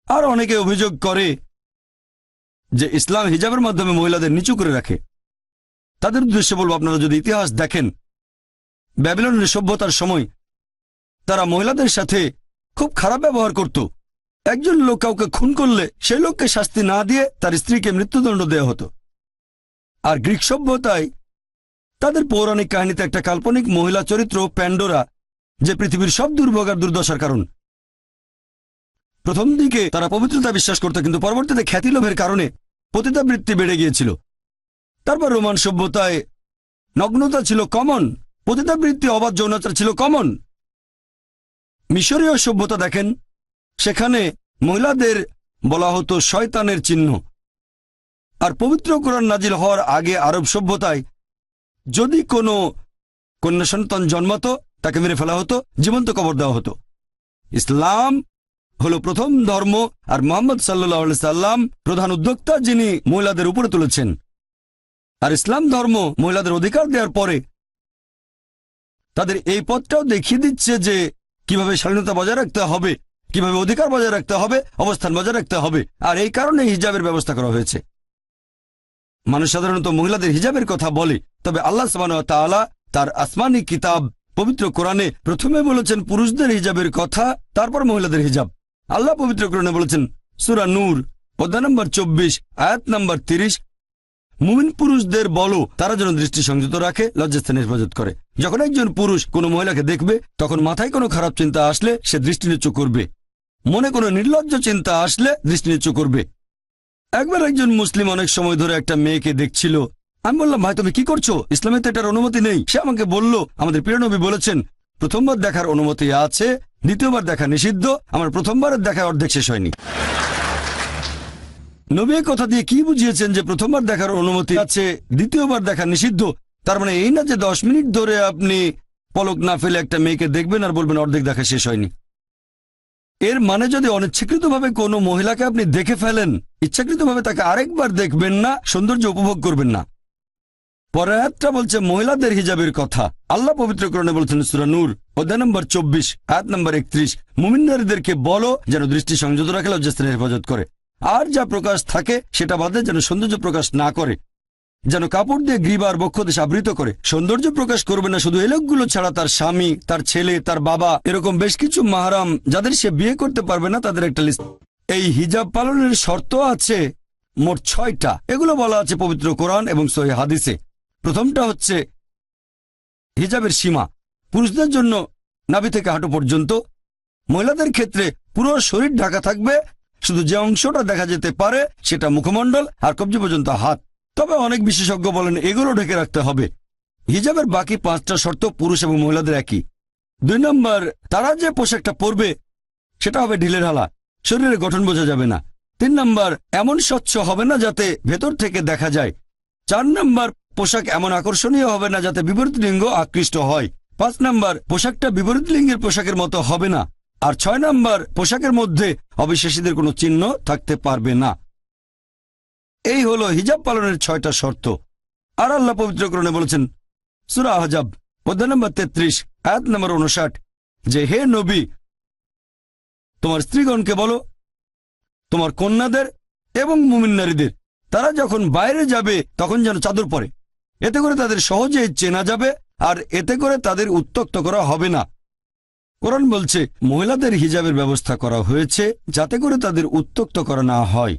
আর অনেকে অভিযোগ করে যে ইসলাম হিজাবের মাধ্যমে মহিলাদের নিচু করে রাখে। তাদের উদ্দেশ্যে বলবো, আপনারা যদি ইতিহাস দেখেন, ব্যাবিলনের সভ্যতার সময় তারা মহিলাদের সাথে খুব খারাপ ব্যবহার করত। একজন লোক কাউকে খুন করলে সেই লোককে শাস্তি না দিয়ে তার স্ত্রীকে মৃত্যুদণ্ড দেওয়া হতো। আর গ্রিক সভ্যতায় তাদের পৌরাণিক কাহিনীতে একটা কাল্পনিক মহিলা চরিত্র প্যান্ডোরা, যে পৃথিবীর সব দুর্ভোগ আর দুর্দশার কারণ। প্রথম দিকে তারা পবিত্রতা বিশ্বাস করত, কিন্তু পরবর্তীতে খ্যাতিলোভের কারণে পতিতাবৃত্তি বেড়ে গিয়েছিল। তারপর রোমান সভ্যতায় নগ্নতা ছিল কমন, পতিতাবৃত্তি, অবাধ যৌনাচার ছিল কমন। মিশরীয় সভ্যতা দেখেন, সেখানে মহিলাদের বলা হতো শয়তানের চিহ্ন। আর পবিত্র কোরআন নাজিল হওয়ার আগে আরব সভ্যতায় যদি কোনো কন্যা সন্তান জন্মাতো তাকে মেরে ফেলা হতো, জীবন্ত কবর দেওয়া হতো। ইসলাম হলো প্রথম ধর্ম, আর মুহাম্মদ সাল্লাল্লাহু আলাইহি সাল্লাম প্রধান উদ্যোক্তা, যিনি মহিলাদের উপরে তুলেছেন। আর ইসলাম ধর্ম মহিলাদের অধিকার দেওয়ার পরে তাদের এই পথটাও দেখিয়ে দিচ্ছে যে কিভাবে স্বাধীনতা বজায় রাখতে হবে, কিভাবে অধিকার বজায় রাখতে হবে, অবস্থান বজায় রাখতে হবে। আর এই কারণে হিজাবের ব্যবস্থা করা হয়েছে। মানুষ সাধারণত মহিলাদের হিজাবের কথা বলে, তবে আল্লাহ সুবহানাহু ওয়া তাআলা তার আসমানি কিতাব পবিত্র কোরআনে প্রথমে বলেছেন পুরুষদের হিজাবের কথা, তারপর মহিলাদের হিজাব। আল্লাহ পবিত্র কোরআনে বলেছেন সূরা নূর অধ্যায় নম্বর 24 আয়াত নম্বর 30, মুমিন পুরুষদের বলো তারা যেন দৃষ্টি সংযত রাখে, লজ্জাস্থানে হেফাজত করে। যখন একজন পুরুষ কোনো মহিলাকে দেখবে তখন মাথায় কোনো খারাপ চিন্তা আসলে সে দৃষ্টি নিচু করবে, মনে কোনো নির্লজ্জ চিন্তা আসলে দৃষ্টি নিচু করবে। একবার একজন মুসলিম অনেক সময় ধরে একটা মেয়েকে দেখছিল। আমি বললাম, ভাই তুমি কি করছো? ইসলামে তো এটার অনুমতি নেই। সে আমাকে বলল, আমাদের প্রিয় নবী বলেছেন প্রথমবার দেখার অনুমতি আছে, দ্বিতীয়বার দেখা নিষিদ্ধ। আমার প্রথমবারের দেখা অর্ধেক শেষ হয়নি। নবী কথা দিয়ে কি বুঝিয়েছেন যে প্রথমবার দেখার অনুমতি আছে, দ্বিতীয়বার দেখা নিষিদ্ধ? তার মানে এই না যে 10 মিনিট ধরে আপনি পলক না ফেলে একটা মেয়েকে দেখবেন আর বলবেন অর্ধেক দেখা শেষ হয়নি। এর মানে যদি অনিচ্ছাকৃতভাবে কোনো মহিলাকে আপনি দেখে ফেলেন, ইচ্ছাকৃতভাবে তাকে আরেকবার দেখবেন না, সৌন্দর্য উপভোগ করবেন না। পরের আয়াতটা বলছে মহিলাদের হিজাবের কথা। আল্লাহ পবিত্র কোরআনে বলছেন সূরা নূর অধ্যায় নম্বর 24 আয়াত নম্বর 31, মুমিন নারীদেরকে বলো যেন দৃষ্টি সংযত রাখে, লজ্জাস্থানের হেফাজত করে, আর যা প্রকাশ থাকে সেটা বাদে যেন সৌন্দর্য প্রকাশ না করে, যেন কাপড় দিয়ে গ্রীব আর বক্ষদেশ আবৃত করে। সৌন্দর্য প্রকাশ করবে না শুধু এই লোকগুলো ছাড়া, তার স্বামী, তার ছেলে, তার বাবা, এরকম বেশ কিছু মাহরাম যাদের সে বিয়ে করতে পারবে না, তাদের একটা লিস্ট। এই হিজাব পালনের শর্ত আছে মোট 6টা। এগুলো বলা আছে পবিত্র কোরআন এবং সহিহ হাদিসে। প্রথমটা হচ্ছে হিজাবের সীমা, পুরুষদের জন্য নাভি থেকে হাঁটু পর্যন্ত, মহিলাদের ক্ষেত্রে পুরো শরীর ঢাকা থাকবে, শুধু যে অংশটা দেখা যেতে পারে সেটা মুখমণ্ডল আর কবজি পর্যন্ত হাত। তবে অনেক বিশেষজ্ঞ বলেন এগুলো ঢেকে রাখতে হবে। হিজাবের বাকি 5টা শর্ত পুরুষ এবং মহিলাদের একই। 2 নম্বর, তারা যে পোশাকটা পরবে সেটা হবে ঢিলেঢালা, শরীরের গঠন বোঝা যাবে না। 3 নম্বর, এমন স্বচ্ছ হবে না যাতে ভেতর থেকে দেখা যায়। 4 নম্বর, পোশাক এমন আকর্ষণীয় হবে না যাতে বিপরীত লিঙ্গ আকৃষ্ট হয়। 5 নম্বর, পোশাকটা বিপরীত লিঙ্গের পোশাকের মতো হবে না। আর 6 নম্বর, পোশাকের মধ্যে অবিশ্বাসীদের কোনো চিহ্ন থাকতে পারবে না। এই হলো হিজাব পালনের 6টা শর্ত। আর আল্লাহ পবিত্র কোরআনে বলেছেন সূরা আহজাব অধ্যায় নম্বর 33 আয়াত নম্বর 59 যে হে নবী, তোমার স্ত্রীগণকে বলো, তোমার কন্যাদের এবং মুমিন নারীদের, তারা যখন বাইরে যাবে তখন যেন চাদর পরে, এতে করে তাদের সহজেই চেনা যাবে আর এতে করে তাদের উত্ত্যক্ত করা হবে না। কোরআন বলছে মহিলাদের হিজাবের ব্যবস্থা করা হয়েছে যাতে করে তাদের উত্ত্যক্ত করা না হয়।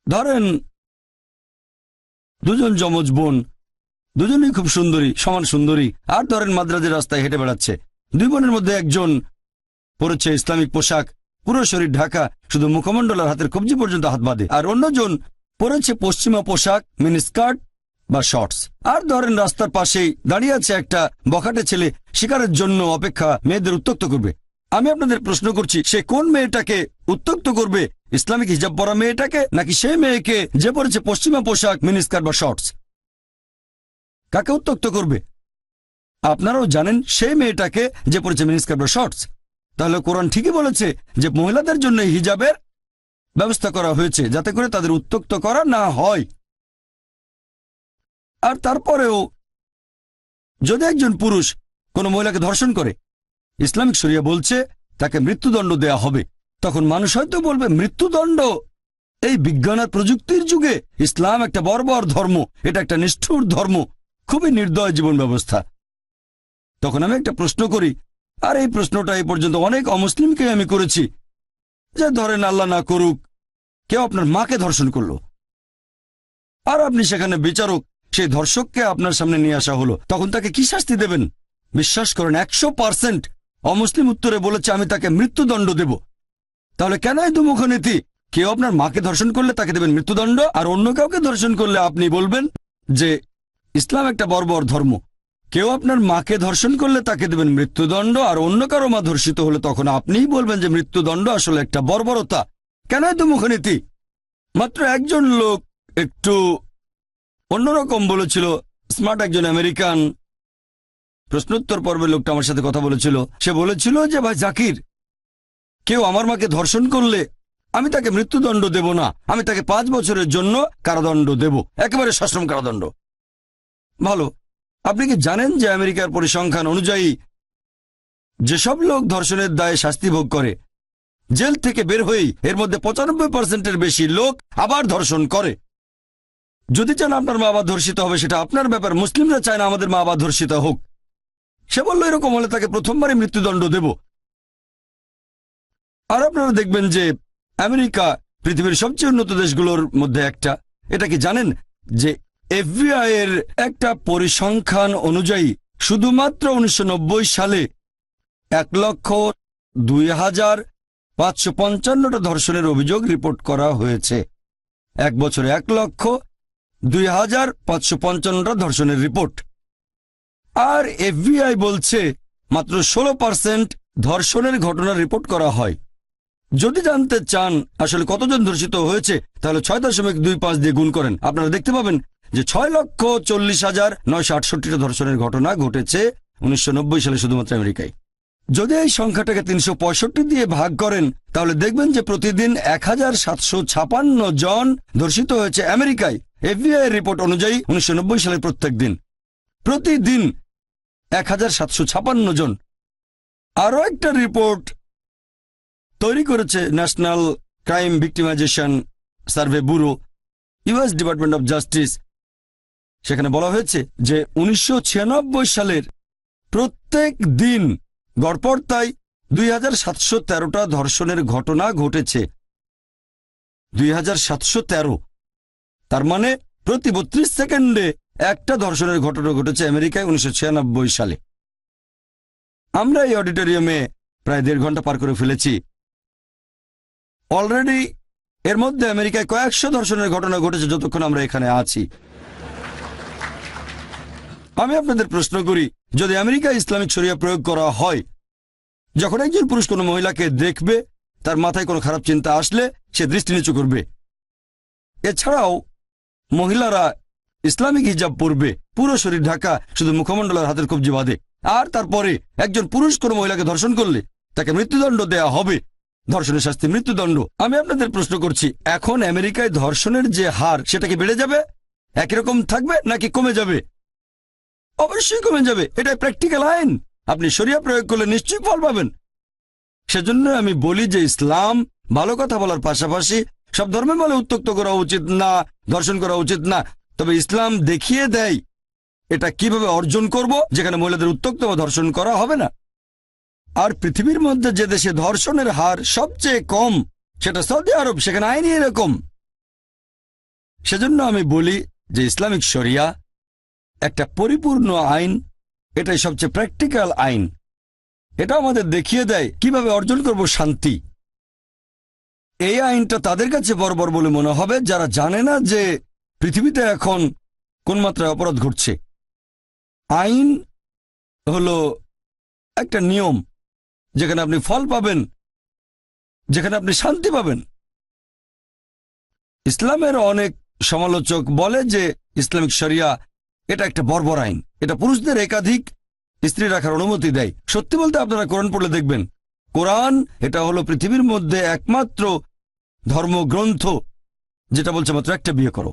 ধরেন দুজন যমজ বোন, দুজনেই খুব সুন্দরী, সমান সুন্দরী, আর ধরেন মাদ্রাজের রাস্তায় হেঁটে বেড়াচ্ছে। 2 বোনের মধ্যে একজন পরেছে ইসলামিক পোশাক, পুরো শরীর ঢাকা, শুধু মুখমণ্ডল আর হাতের কবজি পর্যন্ত হাত বাঁধে, আর অন্যজন পরেছে পশ্চিমা পোশাক, মিনি স্কার্ট বা শর্টস। আর ধরেন রাস্তার পাশেই দাঁড়িয়ে আছে একটা বখাটে ছেলে, শিকারের জন্য অপেক্ষা, মেয়েদের উত্ত্যক্ত করবে। আমি আপনাদের প্রশ্ন করছি, সে কোন মেয়েটাকে উত্ত্যক্ত করবে? ইসলামিক হিজাব পরা মেয়েটাকে, নাকি সেই মেয়েকে যে পরেছে পশ্চিমা পোশাক, মিনি স্কার্ট বা শর্টস? কাকে উত্ত্যক্ত করবে? আপনারাও জানেন সেই মেয়েটাকে যে পরেছে মিনি স্কার্ট বা শর্টস। তাহলে কোরআন ঠিকই বলেছে যে মহিলাদের জন্য হিজাবের ব্যবস্থা করা হয়েছে যাতে করে তাদের উত্ত্যক্ত করা না হয়। আর তারপরেও যদি একজন পুরুষ কোনো মহিলাকে ধর্ষণ করে, ইসলামিক শরিয়া বলছে তাকে মৃত্যুদণ্ড দেয়া হবে। তখন মানুষ হয়তো বলবে, মৃত্যুদণ্ড? এই বিজ্ঞান আর প্রযুক্তির যুগে ইসলাম একটা বর্বর ধর্ম, এটা একটা নিষ্ঠুর ধর্ম, খুবই নির্দয় জীবন ব্যবস্থা। তখন আমি একটা প্রশ্ন করি, আর এই প্রশ্নটা এই পর্যন্ত অনেক অমুসলিমকে আমি করেছি, যে ধরেন আল্লাহ না করুক কেউ আপনার মাকে ধর্ষণ করলো, আর আপনি সেখানে বিচারক, সেই ধর্ষককে আপনার সামনে নিয়ে আসা হলো, তখন তাকে কি শাস্তি দেবেন? বিশ্বাস করেন 100% অমুসলিম উত্তরে বলেছে আমি তাকে মৃত্যুদণ্ড দেব। তাহলে কেন এই দুমুখ নীতি? কেউ আপনার মাকে ধর্ষণ করলে তাকে দেবেন মৃত্যুদণ্ড, আর অন্য কাউকে ধর্ষণ করলে আপনি বলবেন যে ইসলাম একটা বর্বর ধর্ম। কেউ আপনার মাকে ধর্ষণ করলে তাকে দেবেন মৃত্যুদণ্ড, আর অন্য কারো মা ধর্ষিত হলে তখন আপনিই বলবেন যে মৃত্যুদণ্ড আসলে একটা বর্বরতা। কেন এই দুমুখ নীতি? মাত্র একজন লোক একটু অন্যরকম বলেছিল, স্মার্ট একজন আমেরিকান। প্রশ্নোত্তর পর্বে লোকটা আমার সাথে কথা বলেছিল। সে বলেছিল যে ভাই জাকির, কেউ আমার মাকে ধর্ষণ করলে আমি তাকে মৃত্যুদণ্ড দেব না, আমি তাকে 5 বছরের জন্য কারাদণ্ড দেব, একেবারে সশ্রম কারাদণ্ড। ভালো, আপনি কি জানেন যে আমেরিকার পরিসংখ্যান অনুযায়ী যেসব লোক ধর্ষণের দায়ে শাস্তি ভোগ করে, জেল থেকে বের হয়েই এর মধ্যে 95%-এর বেশি লোক আবার ধর্ষণ করে? যদি চান আপনার মা বাবা ধর্ষিত হবে সেটা আপনার ব্যাপার, মুসলিমরা চায় না আমাদের মা বাবা ধর্ষিত হোক। সে বলল এরকম হলে তাকে প্রথমবারই মৃত্যুদণ্ড দেব। আর আপনারা দেখবেন যে আমেরিকা পৃথিবীর সবচেয়ে উন্নত দেশগুলোর মধ্যে একটা। এটা কি জানেন যে FBI এর একটা পরিসংখ্যান অনুযায়ী শুধুমাত্র 1990 সালে 1,02,555টা ধর্ষণের অভিযোগ রিপোর্ট করা হয়েছে। এক বছরে 1,02,555টা ধর্ষণের রিপোর্ট। আর FBI বলছে মাত্র 16% ধর্ষণের ঘটনা রিপোর্ট করা হয়। যদি জানতে চান আসলে কতজন ধর্ষিত হয়েছে তাহলে 6.25 দিয়ে গুণ করেন, আপনারা দেখতে পাবেন যে 6,40,968টা ধর্ষণের ঘটনা ঘটেছে 1990 সালে শুধুমাত্র আমেরিকায়। যদি এই সংখ্যাটাকে 365 দিয়ে ভাগ করেন তাহলে দেখবেন যে প্রতিদিন 1,756 জন ধর্ষিত হয়েছে আমেরিকায়। FBI এর রিপোর্ট অনুযায়ী 1990 সালে প্রতিদিন 1,756 জন। আরও একটা রিপোর্ট তৈরি করেছে national crime victimisation survey bureau, US department of justice. সেখানে বলা হয়েছে যে 1996 সালের প্রত্যেক দিন গড়পড়তায় 2,713টা ধর্ষণের ঘটনা ঘটেছে। 2,713, তার মানে প্রতি 32 সেকেন্ডে একটা ধর্ষণের ঘটনা ঘটেছে আমেরিকায় 1996 সালে। আমরা এই অডিটোরিয়ামে প্রায় 1.5 ঘন্টা পার করে ফেলেছি। অলরেডি এর মধ্যে আমেরিকায় কয়েকশো ধর্ষণের ঘটনা ঘটেছে যতক্ষণ আমরা এখানে আছি। আমি আপনাদের প্রশ্ন করি, যদি আমেরিকায় ইসলামিক শরিয়া প্রয়োগ করা হয়, যখন একজন পুরুষ কোনো মহিলাকে দেখবে তার মাথায় কোনো খারাপ চিন্তা আসলে সে দৃষ্টি নিচু করবে। এছাড়াও মহিলারা ইসলামিক হিজাব পরবে, পুরো শরীর ঢাকা, শুধু মুখমণ্ডলের হাতের কবজি বাঁধে। আর তারপরে একজন পুরুষ কোনো মহিলাকে ধর্ষণ করলে তাকে মৃত্যুদণ্ড দেয়া হবে। ধর্ষণের শাস্তি মৃত্যুদণ্ড। আমি আপনাদের প্রশ্ন করছি, এখন আমেরিকায় ধর্ষণের যে হার সেটা কি বেড়ে যাবে, একই রকম থাকবে নাকি কমে যাবে? অবশ্যই কমে যাবে। এটাই প্র্যাকটিক্যাল আইন। আপনি শরিয়া প্রয়োগ করলে নিশ্চয়ই ফল পাবেন। সেজন্য আমি বলি যে ইসলাম ভালো কথা বলার পাশাপাশি সব ধর্মে বলে উত্ত্যক্ত করা উচিত না, ধর্ষণ করা উচিত না। তবে ইসলাম দেখিয়ে দেয় এটা কিভাবে অর্জন করব, যেখানে মহিলাদের উত্ত্যক্ত বা ধর্ষণ করা হবে না। আর পৃথিবীর মধ্যে যে দেশে ধর্ষণের হার সবচেয়ে কম সেটা সৌদি আরব, সেখানে আইনই এরকম। সেজন্য আমি বলি যে ইসলামিক শরিয়া একটা পরিপূর্ণ আইন, এটাই সবচেয়ে প্র্যাকটিক্যাল আইন। এটা আমাদের দেখিয়ে দেয় কিভাবে অর্জন করব শান্তি। এই আইনটা তাদের কাছে বর্বর বলে মনে হবে যারা জানে না যে পৃথিবীতে এখন কোন মাত্রায় অপরাধ ঘটছে। আইন হলো একটা নিয়ম যেখানে আপনি ফল পাবেন, যেখানে আপনি শান্তি পাবেন। ইসলামের অনেক সমালোচক বলে যে ইসলামিক শরিয়া এটা একটা বর্বর আইন, এটা পুরুষদের একাধিক স্ত্রী রাখার অনুমতি দেয়। সত্যি বলতে আপনারা কোরআন পড়লে দেখবেন, কোরআন এটা হলো পৃথিবীর মধ্যে একমাত্র ধর্মগ্রন্থ যেটা বলছে মাত্র একটা বিয়ে করো।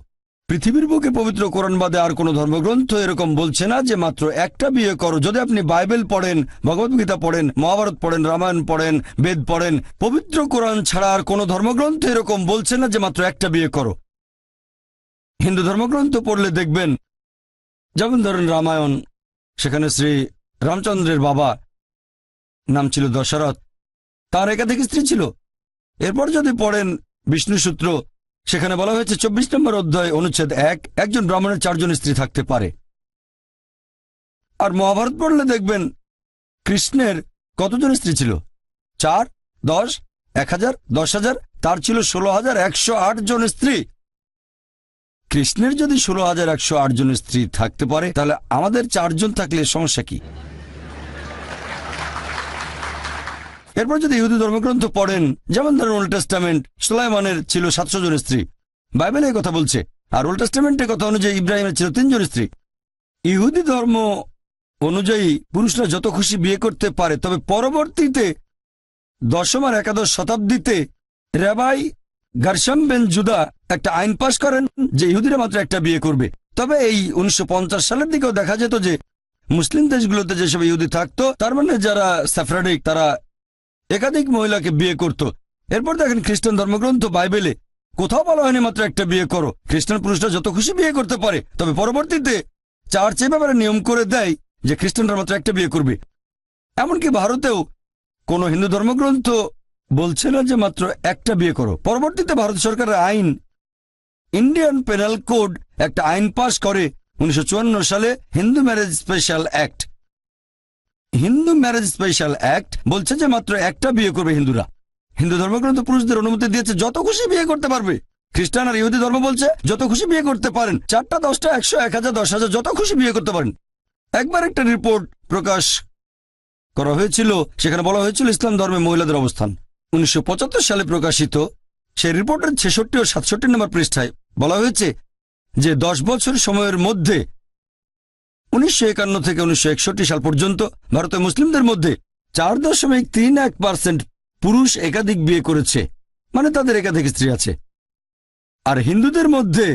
পৃথিবীর বুকে পবিত্র কোরআন বাদে আর কোনো ধর্মগ্রন্থ এরকম বলছে না যে মাত্র একটা বিয়ে করো। যদি আপনি বাইবেল পড়েন, ভগবদ্গীতা পড়েন, মহাভারত পড়েন, রামায়ণ পড়েন, বেদ পড়েন, পবিত্র কোরআন ছাড়া আর কোনো ধর্মগ্রন্থ এরকম বলছে না যে মাত্র একটা বিয়ে করো। হিন্দু ধর্মগ্রন্থ পড়লে দেখবেন, যেমন ধরেন রামায়ণ, সেখানে শ্রী রামচন্দ্রের বাবা নাম ছিল দশরথ, তার একাধিক স্ত্রী ছিল। এরপর যদি পড়েন বিষ্ণু সূত্র, সেখানে বলা হয়েছে 24 নম্বর অধ্যায় অনুচ্ছেদ 1, একজন ব্রাহ্মণের 4 জন স্ত্রী থাকতে পারে। আর মহাভারত পড়লে দেখবেন কৃষ্ণের কতজন স্ত্রী ছিল? 4, 10, 1000, 10,000, তার ছিল 16,108 জন স্ত্রী। কৃষ্ণের যদি 16,108 জন স্ত্রী থাকতে পারে তাহলে আমাদের 4 জন থাকলে সমস্যা কি? এরপর যদি ইহুদি ধর্মগ্রন্থ পড়েন, যেমন ধরেন ওল্ড টেস্টামেন্ট, সুলাইমানের ছিল 700 জন স্ত্রী, বাইবেলে কথা বলছে। আর ওল্ড টেস্টামেন্টের কথা অনুযায়ী ইব্রাহিমের ছিল 3 জন স্ত্রী। ইহুদি ধর্ম অনুযায়ী পুরুষরা যত খুশি বিয়ে করতে পারে, তবে পরবর্তীতে 10ম আর 11শ শতাব্দীতে রাবাই গারশাম বেন জুদা একটা আইন পাশ করেন যে ইহুদিরা মাত্র একটা বিয়ে করবে। তবে এই 1950 সালের দিকেও দেখা যেত যে মুসলিম দেশগুলোতে যেসব ইহুদি থাকতো, তার মানে যারা সেফরাডিক, তারা একাধিক মহিলাকে বিয়ে করত। এরপর দেখেন খ্রিস্টান ধর্মগ্রন্থ বাইবেলে কোথাও বলা হয়নি মাত্র একটা বিয়ে করো। খ্রিস্টান পুরুষরা যত খুশি বিয়ে করতে পারে, তবে পরবর্তীতে চার্চ এ ব্যাপারে নিয়ম করে দেয় যে খ্রিস্টানরা মাত্র একটা বিয়ে করবে। এমনকি ভারতেও কোনো হিন্দু ধর্মগ্রন্থ বলছে না যে মাত্র একটা বিয়ে করো। পরবর্তীতে ভারত সরকারের আইন, ইন্ডিয়ান পেনাল কোড, একটা আইন পাশ করে 1954 সালে Hindu marriage special act. Hindu marriage special act বলছে যে মাত্র একটা বিয়ে করবে হিন্দুরা। হিন্দু ধর্মগ্রন্থ পুরুষদের অনুমতি দিয়েছে যত খুশি বিয়ে করতে পারবে। খ্রিস্টান আর ইহুদি ধর্ম বলছে যত খুশি বিয়ে করতে পারেন, 4টা 10টা 100 1000 10,000 যত খুশি বিয়ে করতে পারেন। একবার একটা রিপোর্ট প্রকাশ করা হয়েছিল, সেখানে বলা হয়েছিল ইসলাম ধর্মে মহিলাদের অবস্থান। 1975 সালে প্রকাশিত সেই রিপোর্টের 66 ও 67 নম্বর পৃষ্ঠায় বলা হয়েছে যে 10 বছর সময়ের মধ্যে 1951 থেকে 1961 সাল পর্যন্ত ভারতের মুসলিমদের মধ্যে 4.31% পুরুষ একাধিক বিয়ে করেছে, মানে তাদের একাধিক স্ত্রী আছে। আর হিন্দুদের মধ্যে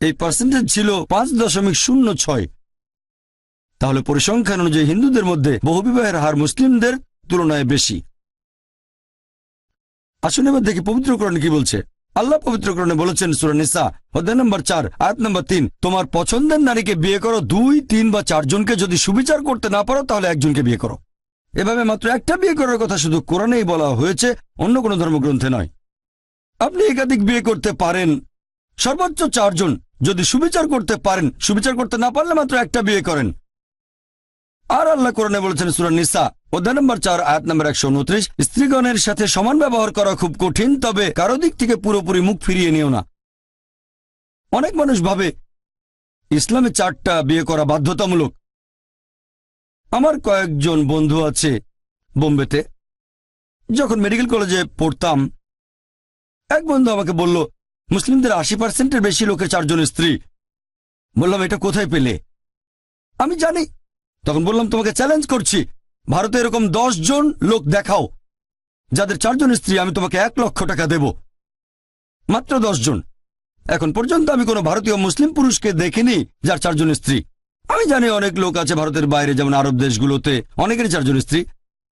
এই পার্সেন্টেজ ছিল 5.06। তাহলে পরিসংখ্যান অনুযায়ী হিন্দুদের মধ্যে বহুবিবাহের হার মুসলিমদের তুলনায় বেশি। আসুন এবার দেখি পবিত্র কোরআন কি বলছে। আল্লাহ পবিত্র কোরআনে বলেছেন সূরা নিসা অধ্যায় নম্বর 4 আয়াত নম্বর 3, তোমার পছন্দের নারীকে বিয়ে করো 2, 3 বা 4 জনকে, যদি সুবিচার করতে না পারো তাহলে একজনকে বিয়ে করো। এভাবে মাত্র একটা বিয়ে করার কথা শুধু কোরআনেই বলা হয়েছে, অন্য কোনো ধর্মগ্রন্থে নয়। আপনি একাধিক বিয়ে করতে পারেন, সর্বোচ্চ 4 জন, যদি সুবিচার করতে পারেন। সুবিচার করতে না পারলে মাত্র একটা বিয়ে করেন। আর আল্লাহ কোরআনে বলেছেন সূরা নিসা অধ্যায় নম্বর 4 আয়াত নম্বর 129, স্ত্রীগণের সাথে সমান ব্যবহার করা খুব কঠিন, তবে কারো দিক থেকে পুরোপুরি মুখ ফিরিয়ে নিও না। অনেক মানুষ ভাবে ইসলামে 4টা বিয়ে করা বাধ্যতামূলক। আমার কয়েকজন বন্ধু আছে বোম্বেতে। যখন মেডিকেল কলেজে পড়তাম, এক বন্ধু আমাকে বলল মুসলিমদের 80%-এর বেশি লোকের 4 জন স্ত্রী। বললাম এটা কোথায় পেলে? আমি জানি। তখন বললাম তোমাকে চ্যালেঞ্জ করছি, ভারতে এরকম 10 জন লোক দেখাও যাদের 4 জন স্ত্রী, আমি তোমাকে 1 লক্ষ টাকা দেব। মাত্র 10 জন। এখন পর্যন্ত আমি কোনো ভারতীয় মুসলিম পুরুষকে দেখিনি যার 4 জন স্ত্রী। আমি জানি অনেক লোক আছে ভারতের বাইরে, যেমন আরব দেশগুলোতে অনেকেরই 4 জন স্ত্রী।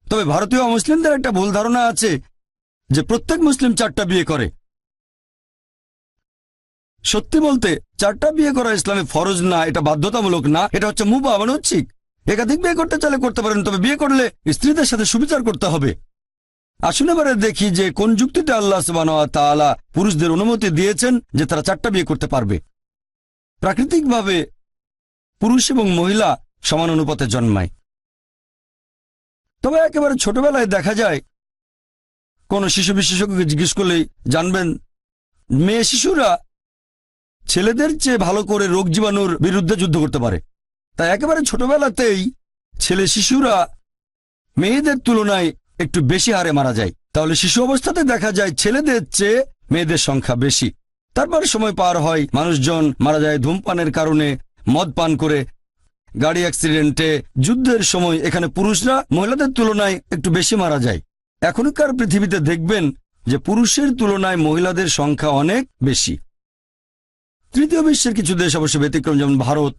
তবে ভারতীয় মুসলিমদের একটা ভুল ধারণা আছে যে প্রত্যেক মুসলিম 4টা বিয়ে করে। সত্যি বলতে 4টা বিয়ে করা ইসলামে ফরজ না, এটা বাধ্যতামূলক না, এটা হচ্ছে মুবাহ, মানে ঐচ্ছিক। একাধিক বিয়ে করতে চাইলে করতে পারেন, তবে বিয়ে করলে স্ত্রীদের সাথে সুবিচার করতে হবে। আসুন এবারে দেখি যে কোন যুক্তিতে আল্লাহ সুবহানাহু ওয়া তাআলা পুরুষদের অনুমতি দিয়েছেন যে তারা 4টা বিয়ে করতে পারবে। প্রাকৃতিকভাবে পুরুষ এবং মহিলা সমান অনুপাতে জন্মায়। তবে একেবারে ছোটবেলায় দেখা যায়, কোন শিশু বিশেষজ্ঞকে জিজ্ঞেস করলেই জানবেন, মেয়ে শিশুরা ছেলেদের চেয়ে ভালো করে রোগ জীবাণুর বিরুদ্ধে যুদ্ধ করতে পারে। তাই একেবারে ছোটবেলাতেই ছেলে শিশুরা মেয়েদের তুলনায় একটু বেশি হারে মারা যায়। তাহলে শিশু অবস্থাতে দেখা যায় ছেলেদের চেয়ে মেয়েদের সংখ্যা বেশি। তারপর সময় পার হয়, মানুষজন মারা যায় ধূমপানের কারণে, মদ পান করে, গাড়ি অ্যাক্সিডেন্টে, যুদ্ধের সময়। এখানে পুরুষরা মহিলাদের তুলনায় একটু বেশি মারা যায়। এখনকার পৃথিবীতে দেখবেন যে পুরুষের তুলনায় মহিলাদের সংখ্যা অনেক বেশি। তৃতীয় বিশ্বের কিছু দেশ অবশ্য ব্যতিক্রম, যেমন ভারত।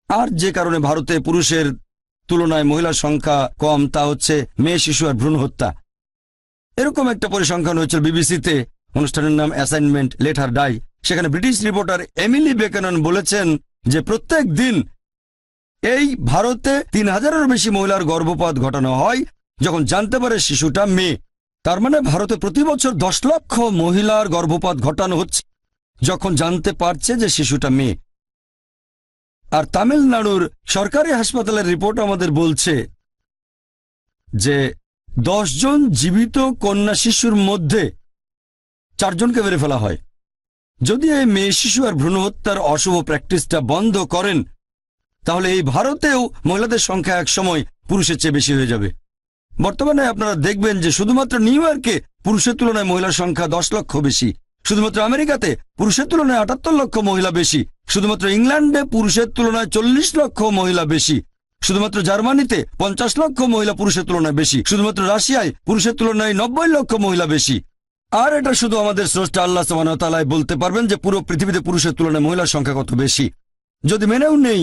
আর যে কারণে ভারতে পুরুষের তুলনায় মহিলার সংখ্যা কম, তা হচ্ছে মেয়ে শিশু আর ভ্রূণ হত্যা। এরকম একটা পরিসংখ্যান হয়েছিল বিবিসিতে, অনুষ্ঠানের নাম অ্যাসাইনমেন্ট লেট হার ডাই। সেখানে ব্রিটিশ রিপোর্টার এমিলি বেকেনন বলেছেন যে প্রত্যেক দিন এই ভারতে 3000-এরও বেশি মহিলার গর্ভপাত ঘটানো হয় যখন জানতে পারে শিশুটা মেয়ে। তার মানে ভারতে প্রতি বছর 10 লক্ষ মহিলার গর্ভপাত ঘটানো হচ্ছে যখন জানতে পারছে যে শিশুটা মেয়ে। আর তামিলনাড়ুর সরকারি হাসপাতালের রিপোর্ট আমাদের বলছে যে 10 জন জীবিত কন্যা শিশুর মধ্যে 4 জনকে মেরে ফেলা হয়। যদি এই মেয়ে শিশু আর ভ্রূণ হত্যার অশুভ প্র্যাকটিসটা বন্ধ করেন, তাহলে এই ভারতেও মহিলাদের সংখ্যা একসময় পুরুষের চেয়ে বেশি হয়ে যাবে। বর্তমানে আপনারা দেখবেন যে শুধুমাত্র নিউ ইয়র্কে পুরুষের তুলনায় মহিলার সংখ্যা 10 লক্ষ বেশি। শুধুমাত্র আমেরিকাতে পুরুষের তুলনায় 78 লক্ষ মহিলা বেশি। শুধুমাত্র ইংল্যান্ডে পুরুষের তুলনায় 40 লক্ষ মহিলা বেশি। শুধুমাত্র জার্মানিতে 50 লক্ষ মহিলা পুরুষের তুলনায় বেশি। শুধুমাত্র রাশিয়ায় পুরুষের তুলনায় 90 লক্ষ মহিলা বেশি। আর এটা শুধু আমাদের স্রষ্টা আল্লাহ সুবহানাহু ওয়া তাআলা বলতে পারবেন যে পুরো পৃথিবীতে পুরুষের তুলনায় মহিলার সংখ্যা কত বেশি। যদি মেনেও নেই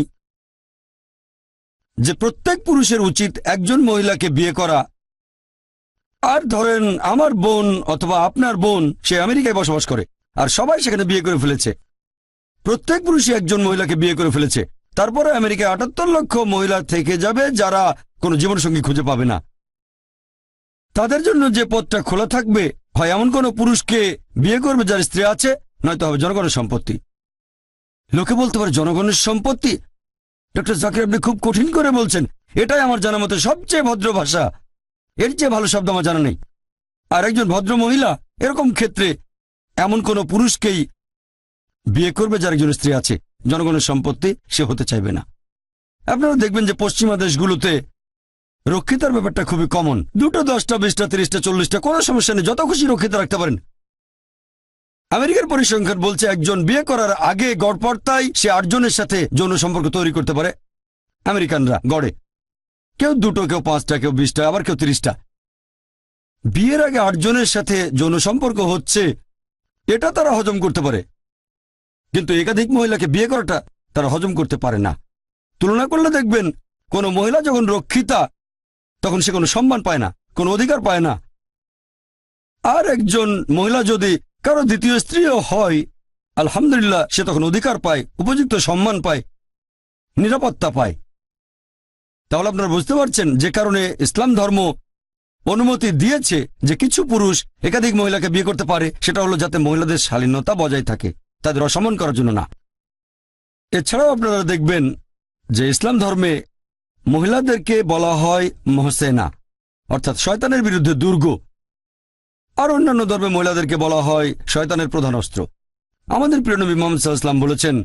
যে প্রত্যেক পুরুষের উচিত একজন মহিলাকে বিয়ে করা, আর ধরেন আমার বোন অথবা আপনার বোন সে আমেরিকায় বসবাস করে, আর সবাই সেখানে বিয়ে করে ফেলেছে। প্রত্যেক পুরুষই একজন মহিলাকে বিয়ে করে ফেলেছে। তারপরে আমেরিকায় ৭৮ লক্ষ মহিলা থেকে যাবে যারা কোনো জীবনসঙ্গী খুঁজে পাবে না। তাদের জন্য যে পথটা খোলা থাকবে, হয় এমন কোনো পুরুষকে বিয়ে করবে যার স্ত্রী আছে, নয়তো হবে জনগণের সম্পত্তি। লোকে বলতে পারে জনগণের সম্পত্তি। ডক্টর জাকির, আপনি খুব কঠিন করে বলছেন। এটাই আমার জানা মতে সবচেয়ে ভদ্র ভাষা। এর চেয়ে ভালো শব্দ আমার জানা নেই। আর একজন ভদ্র মহিলা এরকম ক্ষেত্রে এমন কোনো পুরুষকেই বিয়ে করবে যার একজন স্ত্রী আছে। জনগণের সম্পত্তি সে হতে চাইবে না। আপনারা দেখবেন যে পশ্চিমা দেশগুলোতে রক্ষিতার ব্যাপারটা খুবই কমন। 2টো 10টা 20টা 30টা 40টা কোনো সমস্যা নেই, যত খুশি রক্ষিতা রাখতে পারেন। আমেরিকার পরিসংখ্যান বলছে একজন বিয়ে করার আগে গড়পড়তায় সে 8 জনের সাথে যৌন সম্পর্ক তৈরি করতে পারে। আমেরিকানরা গড়ে কেউ 2টো, কেউ 5টা, কেউ 20টা, আবার কেউ 30টা। বিয়ের আগে 8 জনের সাথে যৌন সম্পর্ক হচ্ছে, এটা তারা হজম করতে পারে। কিন্তু একাধিক মহিলাকে বিয়ে করাটা তারা হজম করতে পারে না। তুলনা করলে দেখবেন কোনো মহিলা যখন রক্ষিতা তখন সে কোনো সম্মান পায় না, কোনো অধিকার পায় না। আর একজন মহিলা যদি কারো দ্বিতীয় স্ত্রীও হয়, আলহামদুলিল্লাহ, সে তখন অধিকার পায়, উপযুক্ত সম্মান পায়, নিরাপত্তা পায়। তাহলে আপনারা বুঝতে পারছেন যে কারণে ইসলাম ধর্ম অনুমতি দিয়েছে যে কিছু পুরুষ একাধিক মহিলাকে বিয়ে করতে পারে, সেটা হলো যাতে মহিলাদের শালীনতা বজায় থাকে, তাদের অসম্মান করার জন্য না। এছাড়াও আপনারা দেখবেন যে ইসলাম ধর্মে মহিলাদেরকে বলা হয় মহসেনা, অর্থাৎ শয়তানের বিরুদ্ধে দুর্গ। আর অন্যান্য ধর্মে মহিলাদেরকে বলা হয় শয়তানের প্রধান অস্ত্র। আমাদের প্রিয় নবী মুহাম্মদ সাল্লাল্লাহু আলাইহি ওয়াসাল্লাম বলেছেন,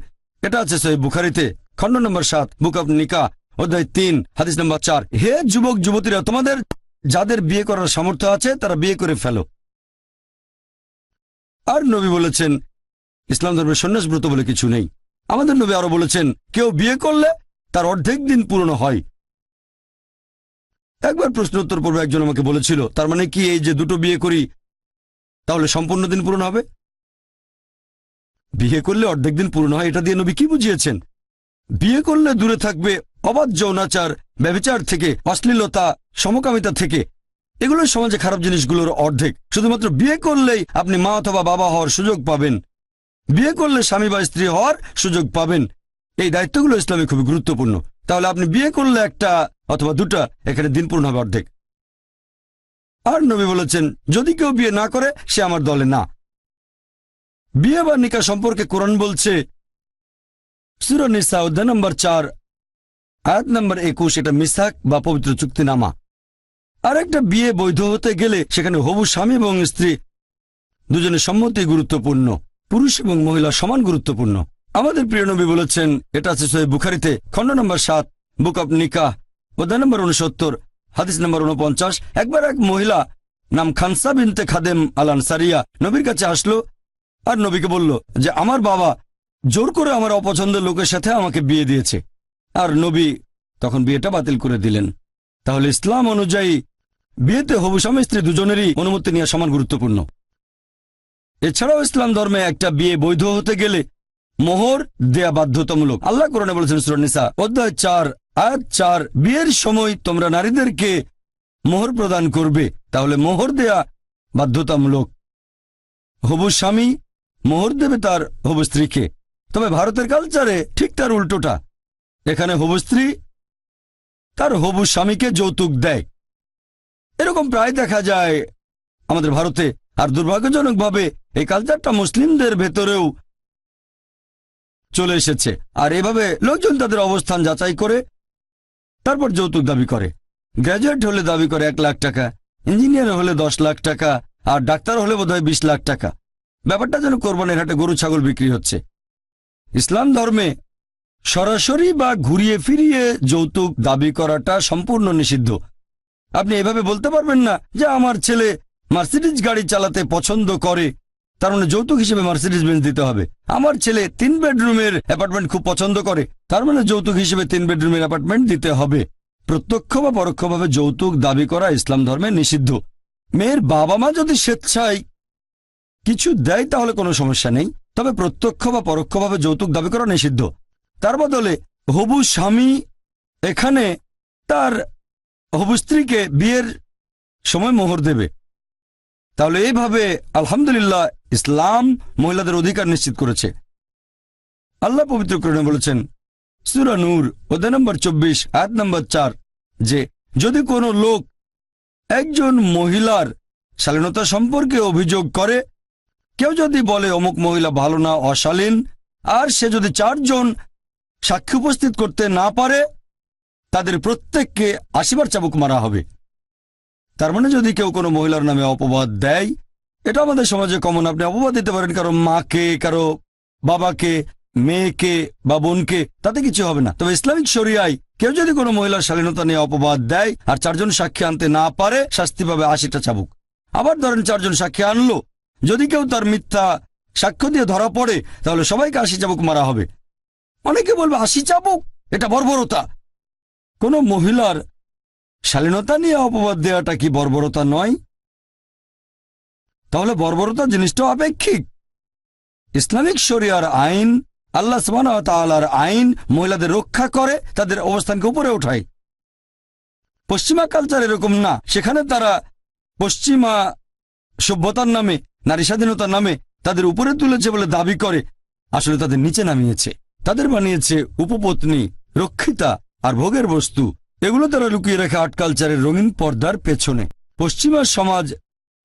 এটা আছে সহিহ বুখারীতে, খণ্ড নম্বর 7, বুক অব নিকাহ, অধ্যায় 3, হাদিস নম্বর 4, হে যুবক যুবতীরা, তোমাদের যাদের বিয়ে করার সামর্থ্য আছে তারা বিয়ে করে ফেলো। আর নবী বলেছেন ইসলাম ধর্মের সন্ন্যাস ব্রত বলে কিছু নেই। আমাদের নবী আরো বলেছেন, কেউ বিয়ে করলে তার অর্ধেক দিন পূর্ণ হয়। একবার প্রশ্ন উত্তর পর্বে একজন আমাকে বলেছিল, তার মানে কি এই যে 2টো বিয়ে করি তাহলে সম্পূর্ণ দিন পূরণ হবে? বিয়ে করলে অর্ধেক দিন পূর্ণ হয়, এটা দিয়ে নবী কি বুঝিয়েছেন? বিয়ে করলে দূরে থাকবে অবাধ যৌনাচার, ব্যভিচার থেকে, অশ্লীলতা, সমকামিতা থেকে। এগুলো সমাজে খারাপ জিনিসগুলোর অর্ধেক। শুধুমাত্র বিয়ে করলেই আপনি মা অথবা বাবা হওয়ার সুযোগ পাবেন, বিয়ে করলে স্বামী বা স্ত্রী হওয়ার সুযোগ পাবেন। এই দায়িত্বগুলো ইসলামে খুবই গুরুত্বপূর্ণ। তাহলে আপনি বিয়ে করলে 1টা অথবা 2টা, এখানে দিন পূর্ণ হবে অর্ধেক। আর নবী বলেছেন, যদি কেউ বিয়ে না করে সে আমার দলে না। বিয়ে বা নিকাহ সম্পর্কে কোরআন বলছে, সূরা নিসা অধ্যায় নম্বর 4, আয়াত নম্বর 21, এটা মিসাক বা পবিত্র চুক্তিনামা। আর একটা বিয়ে বৈধ হতে গেলে সেখানে হবু স্বামী এবং স্ত্রী দুজনের সম্মতি গুরুত্বপূর্ণ। পুরুষ এবং মহিলা সমান গুরুত্বপূর্ণ। আমাদের প্রিয় নবী বলেছেন, এটা আছে সহিহ বুখারীতে, খণ্ড নম্বর 7, বুক অব নিকাহ, অধ্যায় নম্বর 69, হাদিস নম্বর 49, একবার এক মহিলা নাম খানসা বিনতে খাদেম আল আনসারিয়া নবীর কাছে আসলো আর নবীকে বলল যে আমার বাবা জোর করে আমার অপছন্দের লোকের সাথে আমাকে বিয়ে দিয়েছে। আর নবী তখন বিয়েটা বাতিল করে দিলেন। তাহলে ইসলাম অনুযায়ী বিয়েতে হবু স্বামী স্ত্রী দুজনেরই অনুমতি নেওয়া সমান গুরুত্বপূর্ণ। এছাড়াও ইসলাম ধর্মে একটা বিয়ে বৈধ হতে গেলে মোহর দেয়া বাধ্যতামূলক। আল্লাহ কোরআনে বলেছেন সূরা নিসা অধ্যায় 4, আয়াত 4, বিয়ের সময় তোমরা নারীদেরকে মোহর প্রদান করবে। তাহলে মোহর দেয়া বাধ্যতামূলক। হবু স্বামী মোহর দেবে তার হবু স্ত্রীকে। তবে ভারতের কালচারে ঠিক তার উল্টোটা। এখানে হবু স্ত্রী তার হবু স্বামীকে যৌতুক দেয়। এরকম প্রায় দেখা যায় আমাদের ভারতে। আর দুর্ভাগ্যজনকভাবে এই কালচারটা মুসলিমদের ভেতরেও চলে এসেছে। আর এভাবে লোকজন তাদের অবস্থান যাচাই করে তারপর যৌতুক দাবি করে। গ্র্যাজুয়েট হলে দাবি করে 1 লাখ টাকা, ইঞ্জিনিয়ার হলে 10 লাখ টাকা, আর ডাক্তার হলে বোধহয় 20 লাখ টাকা। ব্যাপারটা যেন কোরবানির হাটে গরু ছাগল বিক্রি হচ্ছে। ইসলাম ধর্মে সরাসরি বা ঘুরিয়ে ফিরিয়ে যৌতুক দাবি করাটা সম্পূর্ণ নিষিদ্ধ। আপনি এভাবে বলতে পারবেন না যে আমার ছেলে মার্সিডিজ গাড়ি চালাতে পছন্দ করে, তার মানে যৌতুক হিসেবে মার্সিডিজ বেঞ্চ দিতে হবে। আমার ছেলে 3 বেডরুমের অ্যাপার্টমেন্ট খুব পছন্দ করে, তার মানে যৌতুক হিসেবে 3 বেডরুমের অ্যাপার্টমেন্ট দিতে হবে। প্রত্যক্ষ বা পরোক্ষভাবে যৌতুক দাবি করা ইসলাম ধর্মে নিষিদ্ধ। মেয়ের বাবা মা যদি স্বেচ্ছায় কিছু দেয় তাহলে কোনো সমস্যা নেই, তবে প্রত্যক্ষ বা পরোক্ষভাবে যৌতুক দাবি করা নিষিদ্ধ। তার বদলে হবু স্বামী এখানে তার হবু স্ত্রীকে বিয়ের সময় মোহর দেবে। তাহলে এইভাবে আলহামদুলিল্লাহ ইসলাম মহিলাদের অধিকার নিশ্চিত করেছে। আল্লাহ পবিত্র কোরআনে বলেছেন সূরা নূর অধ্যায় নম্বর 24 আয়াত নম্বর 4 যে যদি কোনো লোক একজন মহিলার শালীনতা সম্পর্কে অভিযোগ করে, কেউ যদি বলে অমুক মহিলা ভালো না, অশালীন, আর সে যদি 4 জন সাক্ষী উপস্থিত করতে না পারে, তাদের প্রত্যেককে 80 বার চাবুক মারা হবে। তার মানে যদি কেউ কোনো মহিলার নামে অপবাদ দেয়, এটা আমাদের সমাজে কমন, আপনি অপবাদ দিতে পারেন কারো মাকে, কারো বাবাকে, মেয়েকে বা বোনকে, তাতে কিছু হবে না। তবে ইসলামিক শরিয়ায় কেউ যদি কোনো মহিলার শালীনতা নিয়ে অপবাদ দেয় আর 4 জন সাক্ষী আনতে না পারে, শাস্তি পাবে 80টা চাবুক। আবার ধরেন 4 জন সাক্ষী আনলো, যদি কেউ তার মিথ্যা সাক্ষ্য দিয়ে ধরা পড়ে, তাহলে সবাইকে 80 চাবুক মারা হবে। অনেকে বলবে 80 চাবুক, এটা বর্বরতা। কোনো মহিলার শালীনতা নিয়ে অপবাদ দেওয়াটা কি বর্বরতা নয়? তাহলে বর্বরতা জিনিসটা আপেক্ষিক। ইসলামিক শরিয়ার আইন, আল্লাহ সুবহানাহু ওয়া তাআলার আইন মহিলাদের রক্ষা করে, তাদের অবস্থানকে উপরে ওঠায়। পশ্চিমা কালচার এরকম না, সেখানে তারা পশ্চিমা সভ্যতার নামে, নারী স্বাধীনতার নামে তাদের উপরে তুলেছে বলে দাবি করে, আসলে তাদের নিচে নামিয়েছে। তাদের বানিয়েছে উপপত্নী, রক্ষিতা আর ভোগের বস্তু। এগুলো তারা লুকিয়ে রাখে আর্ট কালচারের রঙিন পর্দার পেছনে। পশ্চিমা সমাজ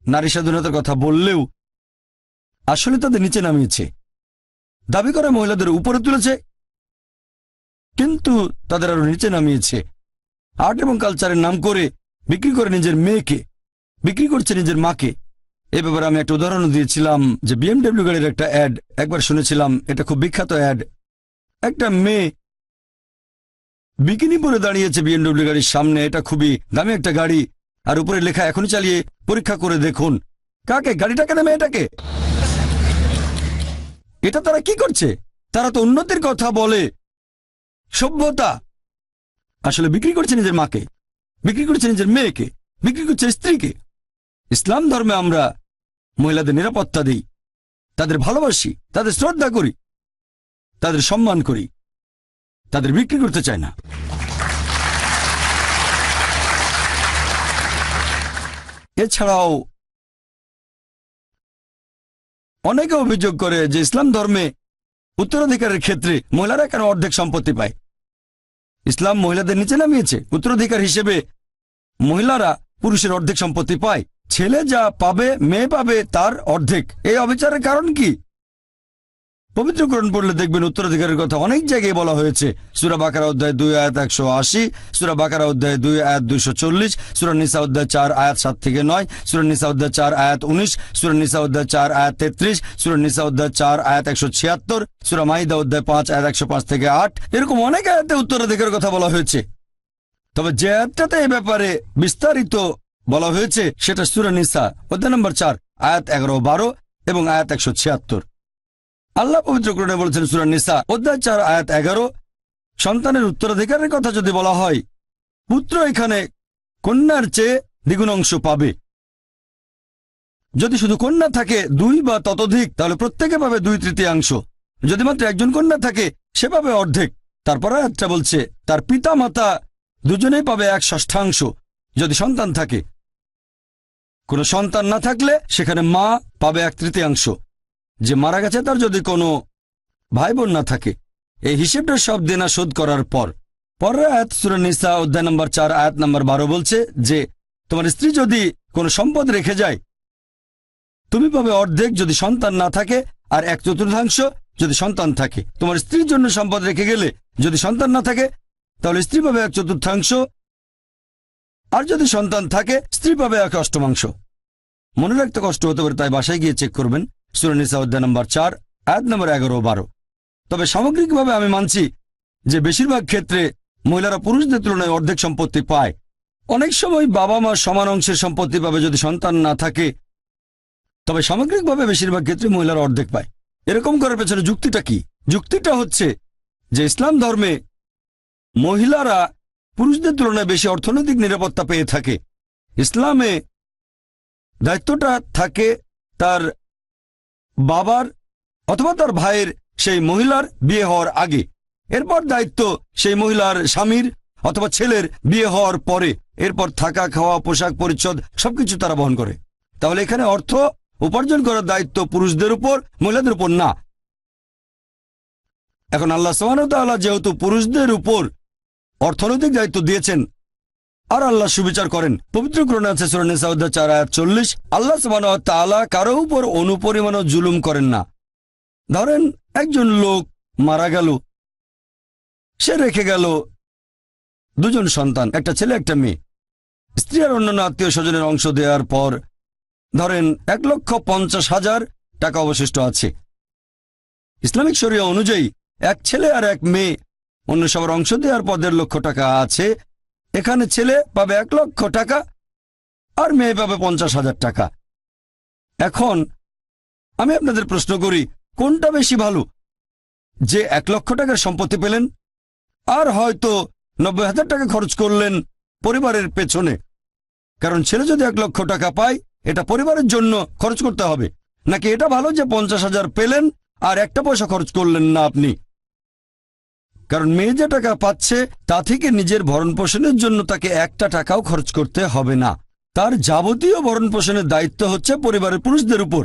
নারী স্বাধীনতার কথা বললেও আসলে তাদের নিচে নামিয়েছে। দাবি করে মহিলাদের উপরে তুলেছে, কিন্তু তাদের আরো নিচে নামিয়েছে। আর্ট এবং কালচারের নাম করে বিক্রি করে নিজের মেয়েকে, বিক্রি করছে নিজের মাকে। এ ব্যাপারে আমি একটা উদাহরণ দিয়েছিলাম যে BMW গাড়ির একটা অ্যাড একবার শুনেছিলাম, এটা খুব বিখ্যাত অ্যাড। একটা মেয়ে বিকিনি পরে দাঁড়িয়েছে BMW গাড়ির সামনে, এটা খুবই দামি একটা গাড়ি, আর উপরে লেখা এখনই চালিয়ে পরীক্ষা করে দেখুন। কাকে? গাড়িটাকে না মেয়েটাকে? এটা তারা কি করছে? তারা তো উন্নতির কথা বলে, সভ্যতা, আসলে বিক্রি করছে নিজের মাকে, বিক্রি করছে নিজের মেয়েকে, বিক্রি করছে স্ত্রীকে। ইসলাম ধর্মে আমরা মহিলাদের নিরাপত্তা দিই, তাদের ভালোবাসি, তাদের শ্রদ্ধা করি, তাদের সম্মান করি, তাদের বিক্রি করতে চায় না। এছাড়াও অনেকে অভিযোগ করে যে ইসলাম ধর্মে উত্তরাধিকারের ক্ষেত্রে মহিলারা কেন অর্ধেক সম্পত্তি পায়। ইসলাম মহিলাদের নিচে নামিয়েছে, উত্তরাধিকার হিসেবে মহিলারা পুরুষের অর্ধেক সম্পত্তি পায়। ছেলে যা পাবে মেয়ে পাবে তার অর্ধেক। এই অবিচারের কারণ কি? পবিত্র কোরআন পড়লে দেখবেন উত্তরাধিকারের কথা অনেক জায়গায় বলা হয়েছে। সূরা বাকারা অধ্যায় 2 আয়াত 180, সূরা বাকারা অধ্যায় 2 আয়াত 240, সূরা নিসা অধ্যায় 4 আয়াত 7 থেকে 9, সূরা নিসা অধ্যায় 4 আয়াত 19, সূরা নিসা অধ্যায় 4 আয়াত 33, সূরা নিসা অধ্যায় 4 আয়াত 176, সূরা মাইদা অধ্যায় 5 আয়াত 105 থেকে 8। এরকম অনেক আয়াতে উত্তরাধিকারের কথা বলা হয়েছে। তবে যে আয়াতটাতে এই ব্যাপারে বিস্তারিত বলা হয়েছে সেটা সূরা নিসা অধ্যায় নম্বর 4 আয়াত 11-12 এবং আয়াত 176। আল্লাহ পবিত্র কোরআনে বলেছেন সূরা নিসা অধ্যায় 4 আয়াত 11, সন্তানের উত্তরাধিকারের কথা যদি বলা হয়, পুত্র এখানে কন্যার চেয়ে দ্বিগুণ অংশ পাবে। যদি শুধু কন্যা থাকে 2 বা ততোধিক, তাহলে প্রত্যেকে পাবে 2/3। যদি মাত্র একজন কন্যা থাকে সে পাবে অর্ধেক। তারপর আয়াতটা বলছে তার পিতা মাতা দুজনেই পাবে 1/6 যদি সন্তান থাকে। কোনো সন্তান না থাকলে সেখানে মা পাবে 1/3। যে মারা গেছে তার যদি কোনো ভাই বোন না থাকে, এই হিসেবটা সব দেনা শোধ করার পর। পরের আয়াত সূরা নিসা অধ্যায় নম্বর 4 আয়াত নম্বর 12 বলছে যে তোমার স্ত্রী যদি কোনো সম্পদ রেখে যায় তুমি পাবে অর্ধেক যদি সন্তান না থাকে, আর 1/4 যদি সন্তান থাকে। তোমার স্ত্রীর জন্য সম্পদ রেখে গেলে যদি সন্তান না থাকে তাহলে স্ত্রী পাবে 1/4, আর যদি সন্তান থাকে স্ত্রী পাবে 1/8। মনে রাখতে কষ্ট হতে পারে, তাই বাসায় গিয়ে চেক করবেন সূরা নিসা অধ্যায় নম্বর 4 আয়াত নম্বর 11 ও 12। তবে সামগ্রিকভাবে আমি মানছি যে বেশিরভাগ ক্ষেত্রে মহিলারা পুরুষদের তুলনায় অর্ধেক সম্পত্তি পায়। অনেক সময় বাবা মা সমান অংশের সম্পত্তি পাবে যদি সন্তান না থাকে, তবে সামগ্রিকভাবে বেশিরভাগ ক্ষেত্রে মহিলারা অর্ধেক পায়। এরকম করার পেছনে যুক্তিটা কি? যুক্তিটা হচ্ছে যে ইসলাম ধর্মে মহিলারা পুরুষদের তুলনায় বেশি অর্থনৈতিক নিরাপত্তা পেয়ে থাকে। ইসলামে দায়িত্বটা থাকে তার বাবার অথবা তার ভাইয়ের সেই মহিলার বিয়ে হওয়ার আগে, এরপর দায়িত্ব সেই মহিলার স্বামীর অথবা ছেলের বিয়ে হওয়ার পরে, এরপর থাকা খাওয়া পোশাক পরিচ্ছদ সবকিছু তারা বহন করে। তাহলে এখানে অর্থ উপার্জন করার দায়িত্ব পুরুষদের উপর, মহিলাদের উপর না। এখন আল্লাহ সুবহানাহু ওয়া তাআলা যেহেতু পুরুষদের উপর অর্থনৈতিক দায়িত্ব দিয়েছেন, আর আল্লাহ সুবিচার করেন, পবিত্র কোরআনে আছে সূরা নিসা অধ্যায় 4 আয়াত 40, আল্লাহ সুবহানাহু ওয়া তাআলা কারো উপর অনুপরিমাণও জুলুম করেন না। ধরেন একজন লোক মারা গেল, সে রেখে গেল দুজন সন্তান, একটা ছেলে একটা মেয়ে। স্ত্রী আর অন্যান্য আত্মীয় স্বজনের অংশ দেওয়ার পর ধরেন 1,50,000 টাকা অবশিষ্ট আছে। ইসলামিক শরিয়া অনুযায়ী এক ছেলে আর এক মেয়ে, অন্য সবার অংশ দেওয়ার পর 1.5 লক্ষ টাকা আছে। এখানে ছেলে পাবে 1 লক্ষ টাকা আর মেয়ে পাবে 50,000 টাকা। এখন আমি আপনাদের প্রশ্ন করি, কোনটা বেশি ভালো? যে 1 লক্ষ টাকার সম্পত্তি পেলেন আর হয়তো 90,000 টাকা খরচ করলেন পরিবারের পেছনে, কারণ ছেলে যদি 1 লক্ষ টাকা পায় এটা পরিবারের জন্য খরচ করতে হবে, নাকি এটা ভালো যে 50,000 পেলেন আর একটা পয়সা খরচ করলেন না আপনি? কারণ মেয়ে যে টাকা পাচ্ছে তা থেকে নিজের ভরণ পোষণের জন্য তাকে একটা টাকাও খরচ করতে হবে না। তার যাবতীয় ভরণ পোষণের দায়িত্ব হচ্ছে পরিবারের পুরুষদের উপর।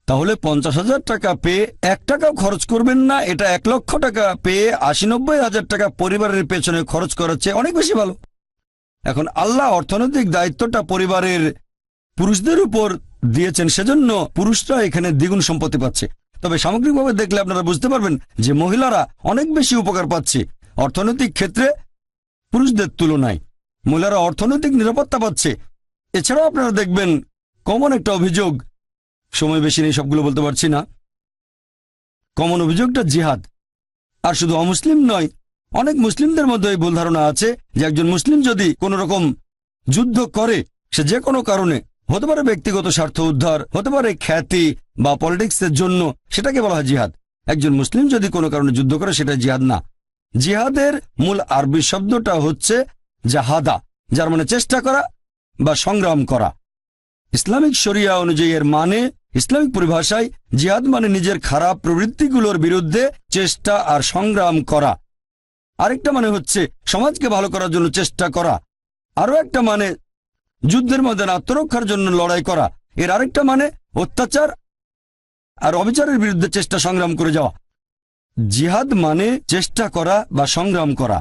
তাহলে 50,000 টাকা পেয়ে 1 টাকাও খরচ করবেন না, এটা 1 লক্ষ টাকা পেয়ে 80-90,000 টাকা পরিবারের পেছনে খরচ করার চেয়ে অনেক বেশি ভালো। এখন আল্লাহ অর্থনৈতিক দায়িত্বটা পরিবারের পুরুষদের উপর দিয়েছেন, সেজন্য পুরুষরা এখানে দ্বিগুণ সম্পত্তি পাচ্ছে। তবে সামগ্রিকভাবে দেখলে আপনারা বুঝতে পারবেন যে মহিলারা অনেক বেশি উপকার পাচ্ছে অর্থনৈতিক ক্ষেত্রে পুরুষদের তুলনায়। মহিলারা অর্থনৈতিক নিরাপত্তা পাচ্ছে। এছাড়াও আপনারা দেখবেন কমন একটা অভিযোগ, সময় বেশি নেই সবগুলো বলতে পারছি না, কমন অভিযোগটা জিহাদ। আর শুধু অমুসলিম নয়, অনেক মুসলিমদের মধ্যে এই ভুল ধারণা আছে যে একজন মুসলিম যদি কোনো রকম যুদ্ধ করে, সে যে কোনো কারণে, হতে পারে ব্যক্তিগত স্বার্থ উদ্ধার, হতে পারে খ্যাতি বা পলিটিক্সের জন্য, সেটাকে বলা হয় জিহাদ। একজন মুসলিম যদি কোনো কারণে যুদ্ধ করে সেটা জিহাদ না। জিহাদের মূল আরবি শব্দটা হচ্ছে জাহাদা, যার মানে চেষ্টা করা বা সংগ্রাম করা। ইসলামিক শরিয়া অনুযায়ী এর মানে, ইসলামিক পরিভাষায় জিহাদ মানে নিজের খারাপ প্রবৃত্তিগুলোর বিরুদ্ধে চেষ্টা আর সংগ্রাম করা। আরেকটা মানে হচ্ছে সমাজকে ভালো করার জন্য চেষ্টা করা। আরও একটা মানে যুদ্ধের মধ্যে আত্মরক্ষার জন্য লড়াই করা। এর আরেকটা মানে অত্যাচার আর অবিচারের বিরুদ্ধে চেষ্টা সংগ্রাম করে যাওয়া। জিহাদ মানে চেষ্টা করা বা সংগ্রাম করা।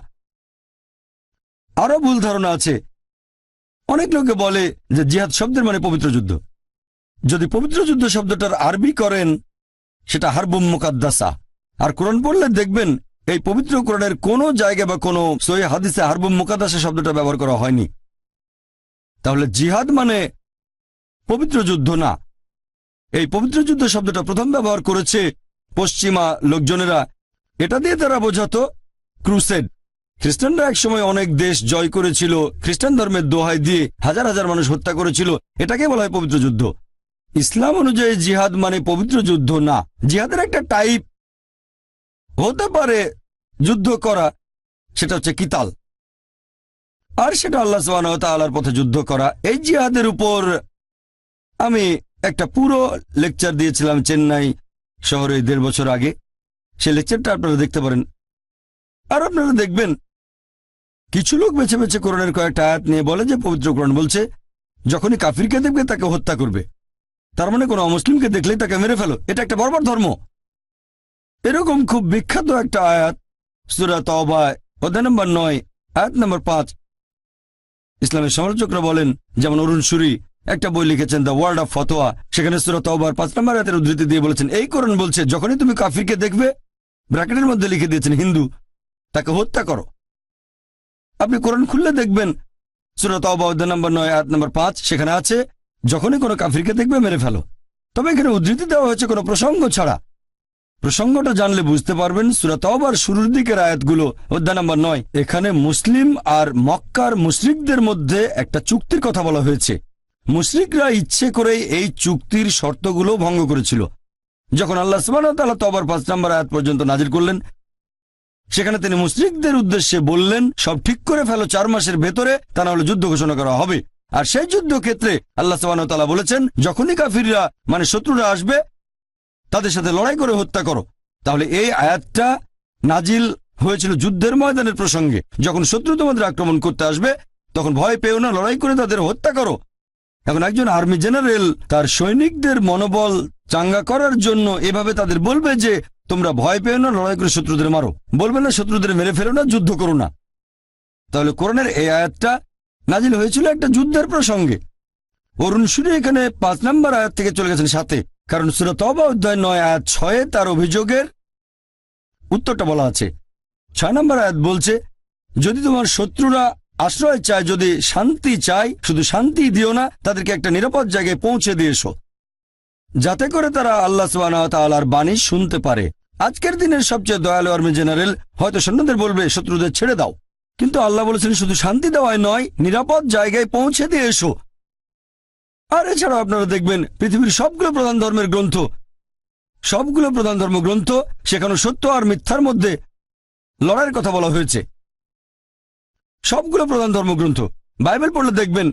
আরও ভুল ধারণা আছে, অনেক লোকে বলে যে জিহাদ শব্দের মানে পবিত্র যুদ্ধ। যদি পবিত্র যুদ্ধ শব্দটার আরবি করেন সেটা হারবুম মুকাদ্দাসা, আর কোরআন পড়লে দেখবেন এই পবিত্র কোরআনের কোনো জায়গা বা কোনো সহিহ হাদিসে হারবুম মুকাদ্দাসা শব্দটা ব্যবহার করা হয়নি। তাহলে জিহাদ মানে পবিত্র যুদ্ধ না। এই পবিত্র যুদ্ধ শব্দটা প্রথম ব্যবহার করেছে পশ্চিমা লোকজনেরা। এটা দিয়ে তারা বোঝাতো ক্রুসেড। খ্রিস্টানরা একসময় অনেক দেশ জয় করেছিল, খ্রিস্টান ধর্মের দোহাই দিয়ে হাজার হাজার মানুষ হত্যা করেছিল, এটাকে বলা হয় পবিত্র যুদ্ধ। ইসলাম অনুযায়ী জিহাদ মানে পবিত্র যুদ্ধ না। জিহাদের একটা টাইপ হতে পারে যুদ্ধ করা, সেটা হচ্ছে কিতাল, আর সেটা আল্লাহ সুবহানাহু ওয়া তাআলার পথে যুদ্ধ করা। এই জিহাদের উপর আমি একটা পুরো লেকচার দিয়েছিলাম চেন্নাই শহরে 1.5 বছর আগে। সেই লেকচারটা আপনারা দেখতে পারেন। আর আপনারা দেখবেন কিছু লোক বেছে বেছে কোরআনের কয়েকটা আয়াত নিয়ে বলে যে পবিত্র কোরআন বলছে যখনই কাফিরকে দেখবে তাকে হত্যা করবে, তার মানে কোনো অমুসলিমকে দেখলেই তাকে মেরে ফেলো, এটা একটা বর্বর ধর্ম। এরকম খুব বিখ্যাত একটা আয়াত সূরা তাওবা অধ্যায় নম্বর 9 আয়াত নম্বর 5। ইসলামের সমালোচকরা বলেন, যেমন অরুণ সুরি একটা বই লিখেছেন দ্য ওয়ার্ল্ড অফ ফতোয়া, সেখানে সূরা তাওবার 5 নম্বর আয়াতের উদ্ধৃতি দিয়ে বলেছেন এই কোরআন বলছে যখনই তুমি কাফিরকে দেখবে, ব্র্যাকেটের মধ্যে লিখে দিয়েছেন হিন্দু, তাকে হত্যা করো। আপনি কোরআন খুললে দেখবেন সূরা তাওবা অধ্যায় নম্বর 9 আয়াত নম্বর 5, সেখানে আছে যখনই কোনো কাফিরকে দেখবে মেরে ফেলো। তবে এখানে উদ্ধৃতি দেওয়া হয়েছে কোনো প্রসঙ্গ ছাড়া। প্রসঙ্গটা জানলে বুঝতে পারবেন সূরা তাওবার শুরুর দিকের আয়াতগুলো অধ্যায় নম্বর 9, এখানে মুসলিম আর মক্কার মুশরিকদের মধ্যে একটা চুক্তির কথা বলা হয়েছে। মুশরিকরা ইচ্ছে করে এই চুক্তির শর্তগুলো ভঙ্গ করেছিল। যখন আল্লাহ সুবহানাহু ওয়া তাআলা তাওবার 5 নম্বর আয়াত পর্যন্ত নাজিল করলেন, সেখানে তিনি মুশরিকদের উদ্দেশ্যে বললেন সব ঠিক করে ফেলো 4 মাসের ভেতরে, তা না হলে যুদ্ধ ঘোষণা করা হবে। আর সেই যুদ্ধক্ষেত্রে আল্লাহ সুবহানাহু ওয়া তাআলা বলেছেন যখনই কাফিররা মানে শত্রুরা আসবে তাদের সাথে লড়াই করে হত্যা করো। তাহলে এই আয়াতটা নাজিল হয়েছিল যুদ্ধের ময়দানের প্রসঙ্গে। যখন শত্রু তোমাদের আক্রমণ করতে আসবে তখন ভয় পেও না, লড়াই করে তাদের হত্যা করো। এখন একজন আর্মি জেনারেল তার সৈনিকদের মনোবল চাঙ্গা করার জন্য এভাবে তাদের বলবে যে তোমরা ভয় পেও না, লড়াই করে শত্রুদের মারো, বলবে না শত্রুদের মেরে ফেলো না, যুদ্ধ করো না। তাহলে কোরআনের এই আয়াতটা নাজিল হয়েছিল একটা যুদ্ধের প্রসঙ্গে। অরুণ সূরি এখানে 5 নম্বর আয়াত থেকে চলে গেছেন 7-এ, কারণ সূরা তওবা অধ্যায় 9 আয়াত 6-এ তার অভিযোগের উত্তরটা বলা আছে। 6 নম্বর আয়াত বলছে, যদি তোমার শত্রুরা আশ্রয় চায়, যদি শান্তি চায়, শুধু শান্তি দিও না, তাদেরকে একটা নিরাপদ জায়গায় পৌঁছে দিয়ে এসো, যাতে করে তারা আল্লাহ সুবহানাহু ওয়া তাআলার বাণী শুনতে পারে। আজকের দিনের সবচেয়ে দয়ালু আর্মি জেনারেল হয়তো সৈন্যদের বলবে শত্রুদের ছেড়ে দাও, কিন্তু আল্লাহ বলেছেন শুধু শান্তি দেওয়াই নয়, নিরাপদ জায়গায় পৌঁছে দিয়ে এসো। আর এছাড়াও আপনারা দেখবেন পৃথিবীর সবগুলো প্রধান ধর্মগ্রন্থ, সেখানে সত্য আর মিথ্যার মধ্যে লড়াইয়ের কথা বলা হয়েছে। সবগুলো প্রধান ধর্মগ্রন্থ, বাইবেল পড়লে দেখবেন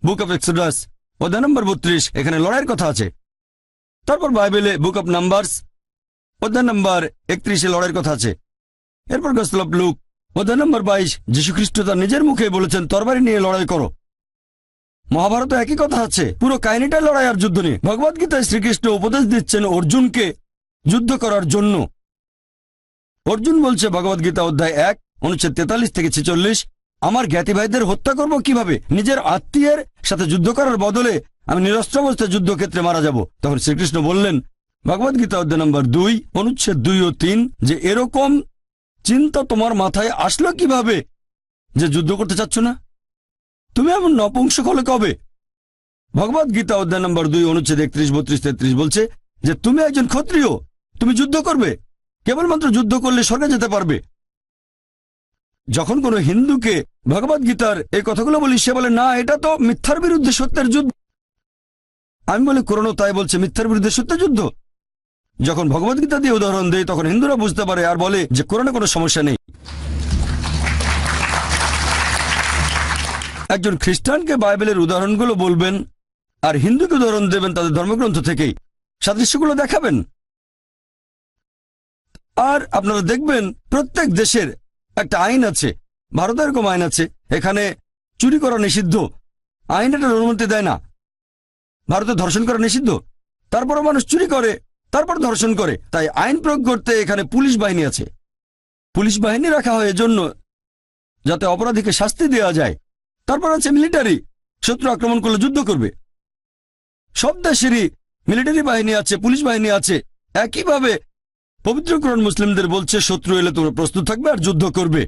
বুক অফ এক্সোডাস অধ্যায় নম্বর 32, এখানে লড়াইয়ের কথা আছে। তারপর বাইবেলে বুক অফ নাম্বারস অধ্যায় নম্বর 31-এ লড়াইয়ের কথা আছে। এরপর গসপেল অফ লুক অধ্যায় নম্বর 22, যীশুখ্রিস্ট তার নিজের মুখে বলেছেন তরবারি নিয়ে লড়াই করো। মহাভারতে একই কথা আছে, পুরো কাহিনীটা লড়াই আর যুদ্ধ নিয়ে। ভগবদ গীতায় শ্রীকৃষ্ণ উপদেশ দিচ্ছেন অর্জুনকে যুদ্ধ করার জন্য। অর্জুন বলছে ভগবদ গীতা অধ্যায় 1 অনুচ্ছেদ 43 থেকে 46, আমার জ্ঞাতি ভাইদের হত্যা করব কিভাবে? নিজের আত্মীয়ের সাথে যুদ্ধ করার বদলে আমি নিরস্ত্র অবস্থায় যুদ্ধক্ষেত্রে মারা যাব। তখন শ্রীকৃষ্ণ বললেন ভগবদ গীতা অধ্যায় নম্বর 2 অনুচ্ছেদ 2 ও 3 যে এরকম চিন্তা তোমার মাথায় আসলো কিভাবে যে যুদ্ধ করতে চাচ্ছ না? তুমি এমন নপুংসক হলে কবে? ভগবদ গীতা অধ্যায় নম্বর 2 অনুচ্ছেদ 31, 32, 33 বলছে যে তুমি একজন ক্ষত্রিয়, তুমি যুদ্ধ করবে, কেবলমাত্র যুদ্ধ করলে স্বর্গে যেতে পারবে। যখন কোনো হিন্দুকে ভগবদ গীতার এই কথাগুলো বলি, সে বলে না, এটা তো মিথ্যার বিরুদ্ধে সত্যের যুদ্ধ। আমি বলি কোরআনও তাই বলছে, মিথ্যার বিরুদ্ধে সত্যের যুদ্ধ। যখন ভগবদ গীতা দিয়ে উদাহরণ দেয় তখন হিন্দুরা বুঝতে পারে আর বলে যে কোরআনে কোনো সমস্যা নেই। একজন খ্রিস্টানকে বাইবেলের উদাহরণগুলো বলবেন আর হিন্দুকে উদাহরণ দেবেন তাদের ধর্মগ্রন্থ থেকেই, সাদৃশ্যগুলো দেখাবেন। আর আপনারা দেখবেন প্রত্যেক দেশের একটা আইন আছে। ভারতে এরকম আইন আছে, এখানে চুরি করা নিষিদ্ধ, আইন এটার অনুমতি দেয় না। ভারতে ধর্ষণ করা নিষিদ্ধ, তারপরও মানুষ চুরি করে, তারপর ধর্ষণ করে। তাই আইন প্রয়োগ করতে এখানে পুলিশ বাহিনী আছে। পুলিশ বাহিনী রাখা হয় এজন্য যাতে অপরাধীকে শাস্তি দেওয়া যায়। তারপর আছে মিলিটারি, শত্রু আক্রমণ করলে যুদ্ধ করবে। সব দেশেরই মিলিটারি বাহিনী আছে, পুলিশ বাহিনী আছে। একইভাবে পবিত্র কোরআন মুসলিমদের বলছে শত্রু এলে তোমরা প্রস্তুত থাকবে আর যুদ্ধ করবে।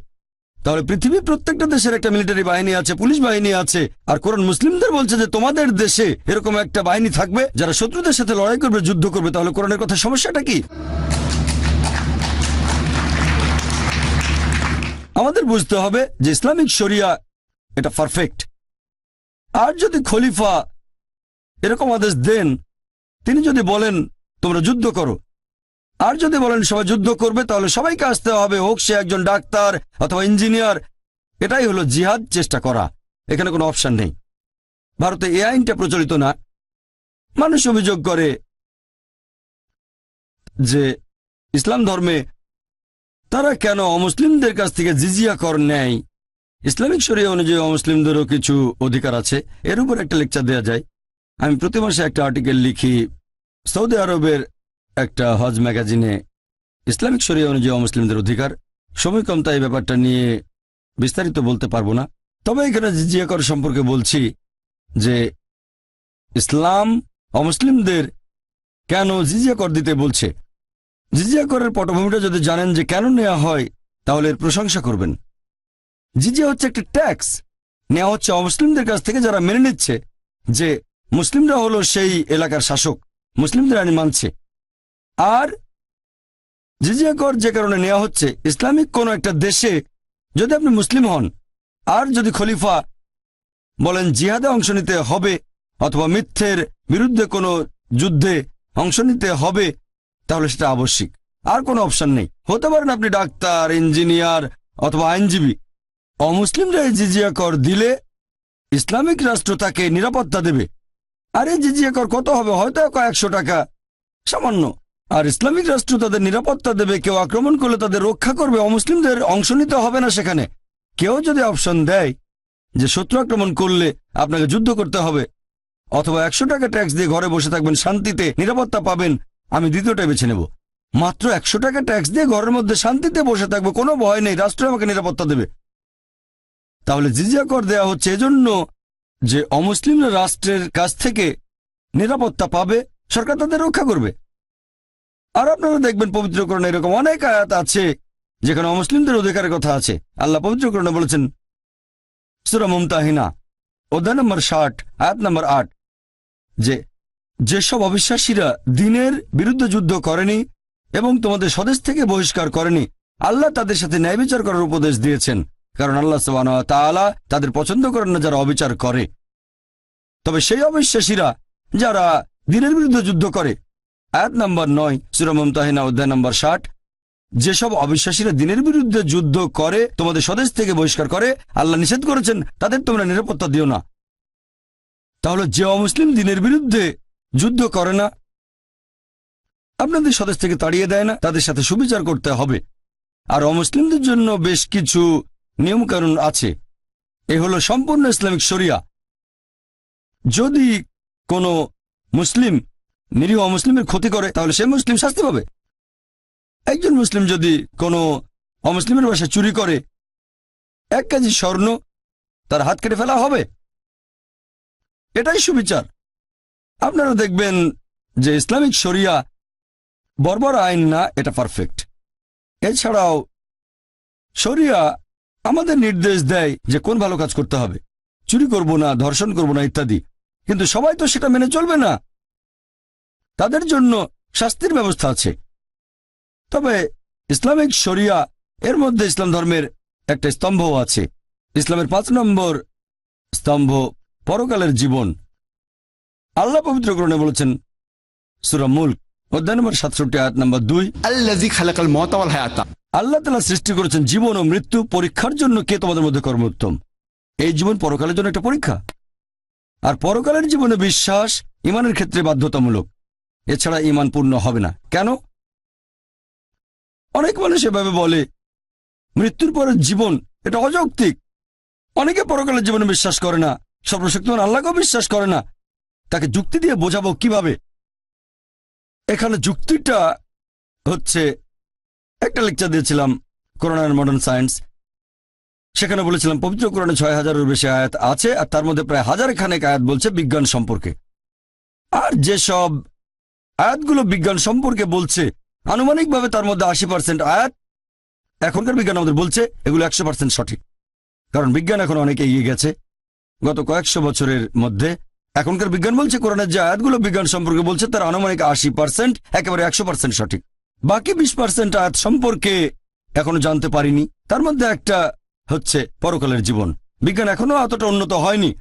তাহলে পৃথিবীর প্রত্যেকটা দেশের একটা মিলিটারি বাহিনী আছে, পুলিশ বাহিনী আছে। আর কোরআন মুসলিমদের বলছে যে তোমাদের দেশে এরকম একটা বাহিনী থাকবে যারা শত্রুদের সাথে লড়াই করবে, যুদ্ধ করবে। তাহলে কোরআনের কথা সমস্যাটা কি? আমাদের বুঝতে হবে যে ইসলামিক শরিয়া এটা পারফেক্ট। আর যদি খলিফা এরকম আদেশ দেন, তিনি যদি বলেন তোমরা যুদ্ধ করো, আর যদি বলেন সবাই যুদ্ধ করবে, তাহলে সবাইকে আসতে হবে, হোক সে একজন ডাক্তার অথবা ইঞ্জিনিয়ার। এটাই হলো জিহাদ, চেষ্টা করা। এখানে কোনো অপশন নেই। ভারতে এই আইনটা প্রচলিত না। মানুষ অভিযোগ করে যে ইসলাম ধর্মে তারা কেন অমুসলিমদের কাছ থেকে জিজিয়া কর নেয়। ইসলামিক শরিয়া অনুযায়ী অমুসলিমদেরও কিছু অধিকার আছে। এর উপর একটা লেকচার দেওয়া যায়। আমি প্রতি মাসে একটা আর্টিকেল লিখি সৌদি আরবের একটা হজ ম্যাগাজিনে, ইসলামিক শরিয়া অনুযায়ী অমুসলিমদের অধিকার। সময় কম, তাই ব্যাপারটা নিয়ে বিস্তারিত বলতে পারবো না। তবে এখানে জিজিয়া কর সম্পর্কে বলছি যে ইসলাম অমুসলিমদের কেন জিজিয়া কর দিতে বলছে। জিজিয়া করের পটভূমিটা যদি জানেন যে কেন নেওয়া হয়, তাহলে এর প্রশংসা করবেন। জিজিয়া হচ্ছে একটা ট্যাক্স, নেওয়া হচ্ছে অমুসলিমদের কাছ থেকে যারা মেনে নিচ্ছে যে মুসলিমরা হলো সেই এলাকার শাসক, মুসলিমদের আইন মানছে। আর জিজিয়া কর যে কারণে নেওয়া হচ্ছে, ইসলামিক কোনো একটা দেশে যদি আপনি মুসলিম হন আর যদি খলিফা বলেন জিহাদে অংশ নিতে হবে অথবা মিথ্যের বিরুদ্ধে কোনো যুদ্ধে অংশ নিতে হবে, তাহলে সেটা আবশ্যিক, আর কোনো অপশন নেই। হতে পারেন আপনি ডাক্তার, ইঞ্জিনিয়ার অথবা আইনজীবী। অমুসলিমরা এই জিজিয়া কর দিলে ইসলামিক রাষ্ট্র তাকে নিরাপত্তা দেবে। আর এই জিজিয়া কর কত হবে? হয়তো কয়েকশো টাকা, সামান্য। আর ইসলামিক রাষ্ট্র তাদের নিরাপত্তা দেবে। কেউ আক্রমণ করলে তাদের রক্ষা করবে। অমুসলিমদের অংশ নিতে হবে না সেখানে। কেউ যদি অপশন দেয় যে শত্রু আক্রমণ করলে আপনাকে যুদ্ধ করতে হবে, অথবা 100 টাকা ট্যাক্স দিয়ে ঘরে বসে থাকবেন, শান্তিতে নিরাপত্তা পাবেন, আমি দ্বিতীয়টাই বেছে নেব। মাত্র 100 টাকা ট্যাক্স দিয়ে ঘরের মধ্যে শান্তিতে বসে থাকবো, কোনো ভয় নেই, রাষ্ট্র আমাকে নিরাপত্তা দেবে। তাহলে জিজিয়া কর দেওয়া হচ্ছে এজন্য যে অমুসলিমরা রাষ্ট্রের কাছ থেকে নিরাপত্তা পাবে, সরকার তাদের রক্ষা করবে। আর আপনারা দেখবেন পবিত্রকরণে এরকম অনেক আয়াত আছে যেখানে অমুসলিমদের অধিকারের কথা আছে। আল্লাহ পবিত্রকরণে বলেছেন, সূরা মুমতাহিনা অধ্যায় নম্বর 60 আয়াত নম্বর 8, যে যেসব অবিশ্বাসীরা দ্বীনের বিরুদ্ধে যুদ্ধ করেনি এবং তোমাদের স্বদেশ থেকে বহিষ্কার করেনি, আল্লাহ তাদের সাথে ন্যায় বিচার করার উপদেশ দিয়েছেন, কারণ আল্লাহ সুবহানাহু ওয়া তাআলা তাদের পছন্দ করেন না যারা অবিচার করে। তবে সেই অবিশ্বাসীরা যারা দ্বীনের বিরুদ্ধে যুদ্ধ করে, আয়াত নম্বর 9 সূরা মুমতাহিনা অধ্যায় নম্বর 60, যেসব অবিশ্বাসীরা দ্বীনের বিরুদ্ধে যুদ্ধ করে তোমাদের স্বদেশ থেকে বহিষ্কার করে, আল্লাহ নিষেধ করেছেন তাদের তোমরা নিরাপত্তা দিও না। তাহলে যে অমুসলিম দ্বীনের বিরুদ্ধে যুদ্ধ করে না, আপনাদের স্বদেশ থেকে তাড়িয়ে দেয় না, তাদের সাথে সুবিচার করতে হবে। আর অমুসলিমদের জন্য বেশ কিছু নিয়মকানুন আছে। এ হলো সম্পূর্ণ ইসলামিক শরিয়া। যদি কোনো মুসলিম নিরীহ অমুসলিমের ক্ষতি করে তাহলে সে মুসলিম শাস্তি পাবে। একজন মুসলিম যদি কোনো অমুসলিমের বাসায় চুরি করে 1 কেজি স্বর্ণ, তার হাত কেটে ফেলা হবে। এটাই সুবিচার। আপনারা দেখবেন যে ইসলামিক শরিয়া বর্বর আইন না, এটা পারফেক্ট। এছাড়াও শরিয়া আমাদের নির্দেশ দেয় যে কোন ভালো কাজ করতে হবে, চুরি করব না, ধর্ষণ করব না ইত্যাদি। কিন্তু সবাই তো সেটা মেনে চলবে না, তাদের জন্য শাস্তির ব্যবস্থা আছে। তবে ইসলামিক শরিয়া এর মধ্যে ইসলাম ধর্মের একটা স্তম্ভও আছে। ইসলামের 5 নম্বর স্তম্ভ পরকালের জীবন। আল্লাহ পবিত্র কোরআনে বলেছেন, সূরা মুলক অধ্যায় নম্বর 67 আয়াত নম্বর 2, আল্লাযী খালাকাল মাউতা ওয়াল হায়াতা। আল্লাহ তাআলা সৃষ্টি করেছেন জীবন ও মৃত্যু পরীক্ষার জন্য কে তোমাদের মধ্যে কর্মোত্তম। এই জীবন পরকালের জন্য একটা পরীক্ষা। আর পরকালের জীবনে বিশ্বাস ঈমানের ক্ষেত্রে বাধ্যতামূলক, এছাড়া ঈমান পূর্ণ হবে না। কেন? অনেক মানুষ এভাবে বলে মৃত্যুর পরের জীবন, এটা অযৌক্তিক। অনেকে পরকালের জীবনে বিশ্বাস করে না, সর্বশক্তিমান আল্লাহকেও বিশ্বাস করে না। তাকে যুক্তি দিয়ে বোঝাবো কিভাবে? এখানে যুক্তিটা হচ্ছে, একটা লেকচার দিয়েছিলাম কোরআন অ্যান্ড মডার্ন সায়েন্স, সেখানে বলেছিলাম পবিত্র কোরআনে 6000-এর বেশি আয়াত আছে, আর তার মধ্যে প্রায় 1000 খানেক আয়াত বলছে বিজ্ঞান সম্পর্কে। আর যেসব আয়াতগুলো বিজ্ঞান সম্পর্কে বলছে, আনুমানিকভাবে তার মধ্যে 80% আয়াত এখনকার বিজ্ঞান আমাদের বলছে এগুলো 100% সঠিক। কারণ বিজ্ঞান এখন অনেক এগিয়ে গেছে গত কয়েকশো বছরের মধ্যে। এখনকার বিজ্ঞান বলছে কোরআনের যে আয়াতগুলো বিজ্ঞান সম্পর্কে বলছে তার আনুমানিক 80% একেবারে 100% সঠিক। বাকি 20% আয়াত সম্পর্কে এখনো জানতে পারিনি। তার মধ্যে একটা হচ্ছে পরকালের জীবন। বিজ্ঞান এখনো অতটা উন্নত হয়নি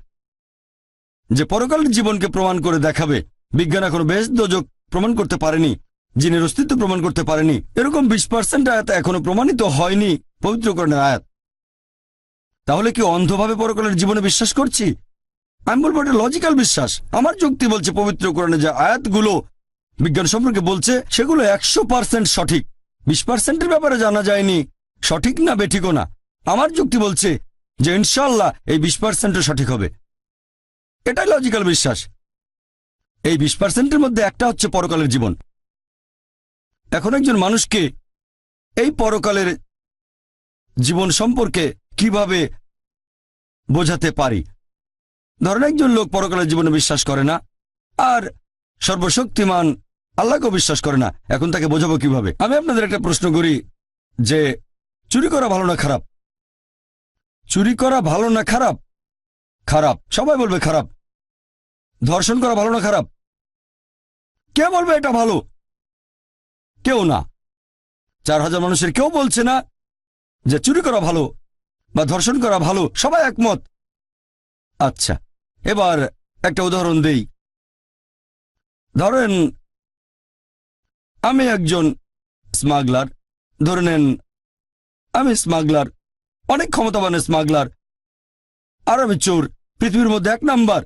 যে পরকালের জীবনকে প্রমাণ করে দেখাবে। বিজ্ঞান এখনো বেশ দোজক প্রমাণ করতে পারেনি, জিনের অস্তিত্ব প্রমাণ করতে পারেনি। এরকম 20% আয়াত এখনো প্রমাণিত হয়নি পবিত্র কোরআনের আয়াত। তাহলে কি অন্ধভাবে পরকালের জীবনে বিশ্বাস করছি? আমি বলবো এটা লজিক্যাল বিশ্বাস। আমার যুক্তি বলছে পবিত্র কোরআনে যে আয়াতগুলো বিজ্ঞান সম্পর্কে বলছে সেগুলো 100% সঠিক। 20%-এর ব্যাপারে জানা যায়নি সঠিক না বেঠিকও না। আমার যুক্তি বলছে যে ইনশাআল্লাহ এই 20% সঠিক হবে। এটাই লজিক্যাল বিশ্বাস। এই 20%-এর মধ্যে একটা হচ্ছে পরকালের জীবন। এখন একজন মানুষকে এই পরকালের জীবন সম্পর্কে কিভাবে বোঝাতে পারি? ধরেন একজন লোক পরকালের জীবনে বিশ্বাস করে না আর সর্বশক্তিমান আল্লাহকেও বিশ্বাস করে না, এখন তাকে বোঝাবো কিভাবে? আমি আপনাদের একটা প্রশ্ন করি যে চুরি করা ভালো না খারাপ? চুরি করা ভালো না খারাপ? খারাপ। সবাই বলবে খারাপ। ধর্ষণ করা ভালো না খারাপ? কে বলবে এটা ভালো? কেউ না। 4000 মানুষের কেউ বলছে না যে চুরি করা ভালো বা ধর্ষণ করা ভালো, সবাই একমত। আচ্ছা, এবার একটা উদাহরণ দেই। ধরেন আমি একজন স্মাগলার, ধরে নেন আমি স্মাগলার, অনেক ক্ষমতাবান স্মাগলার, আর আমি চোর, পৃথিবীর মধ্যে 1 নাম্বার,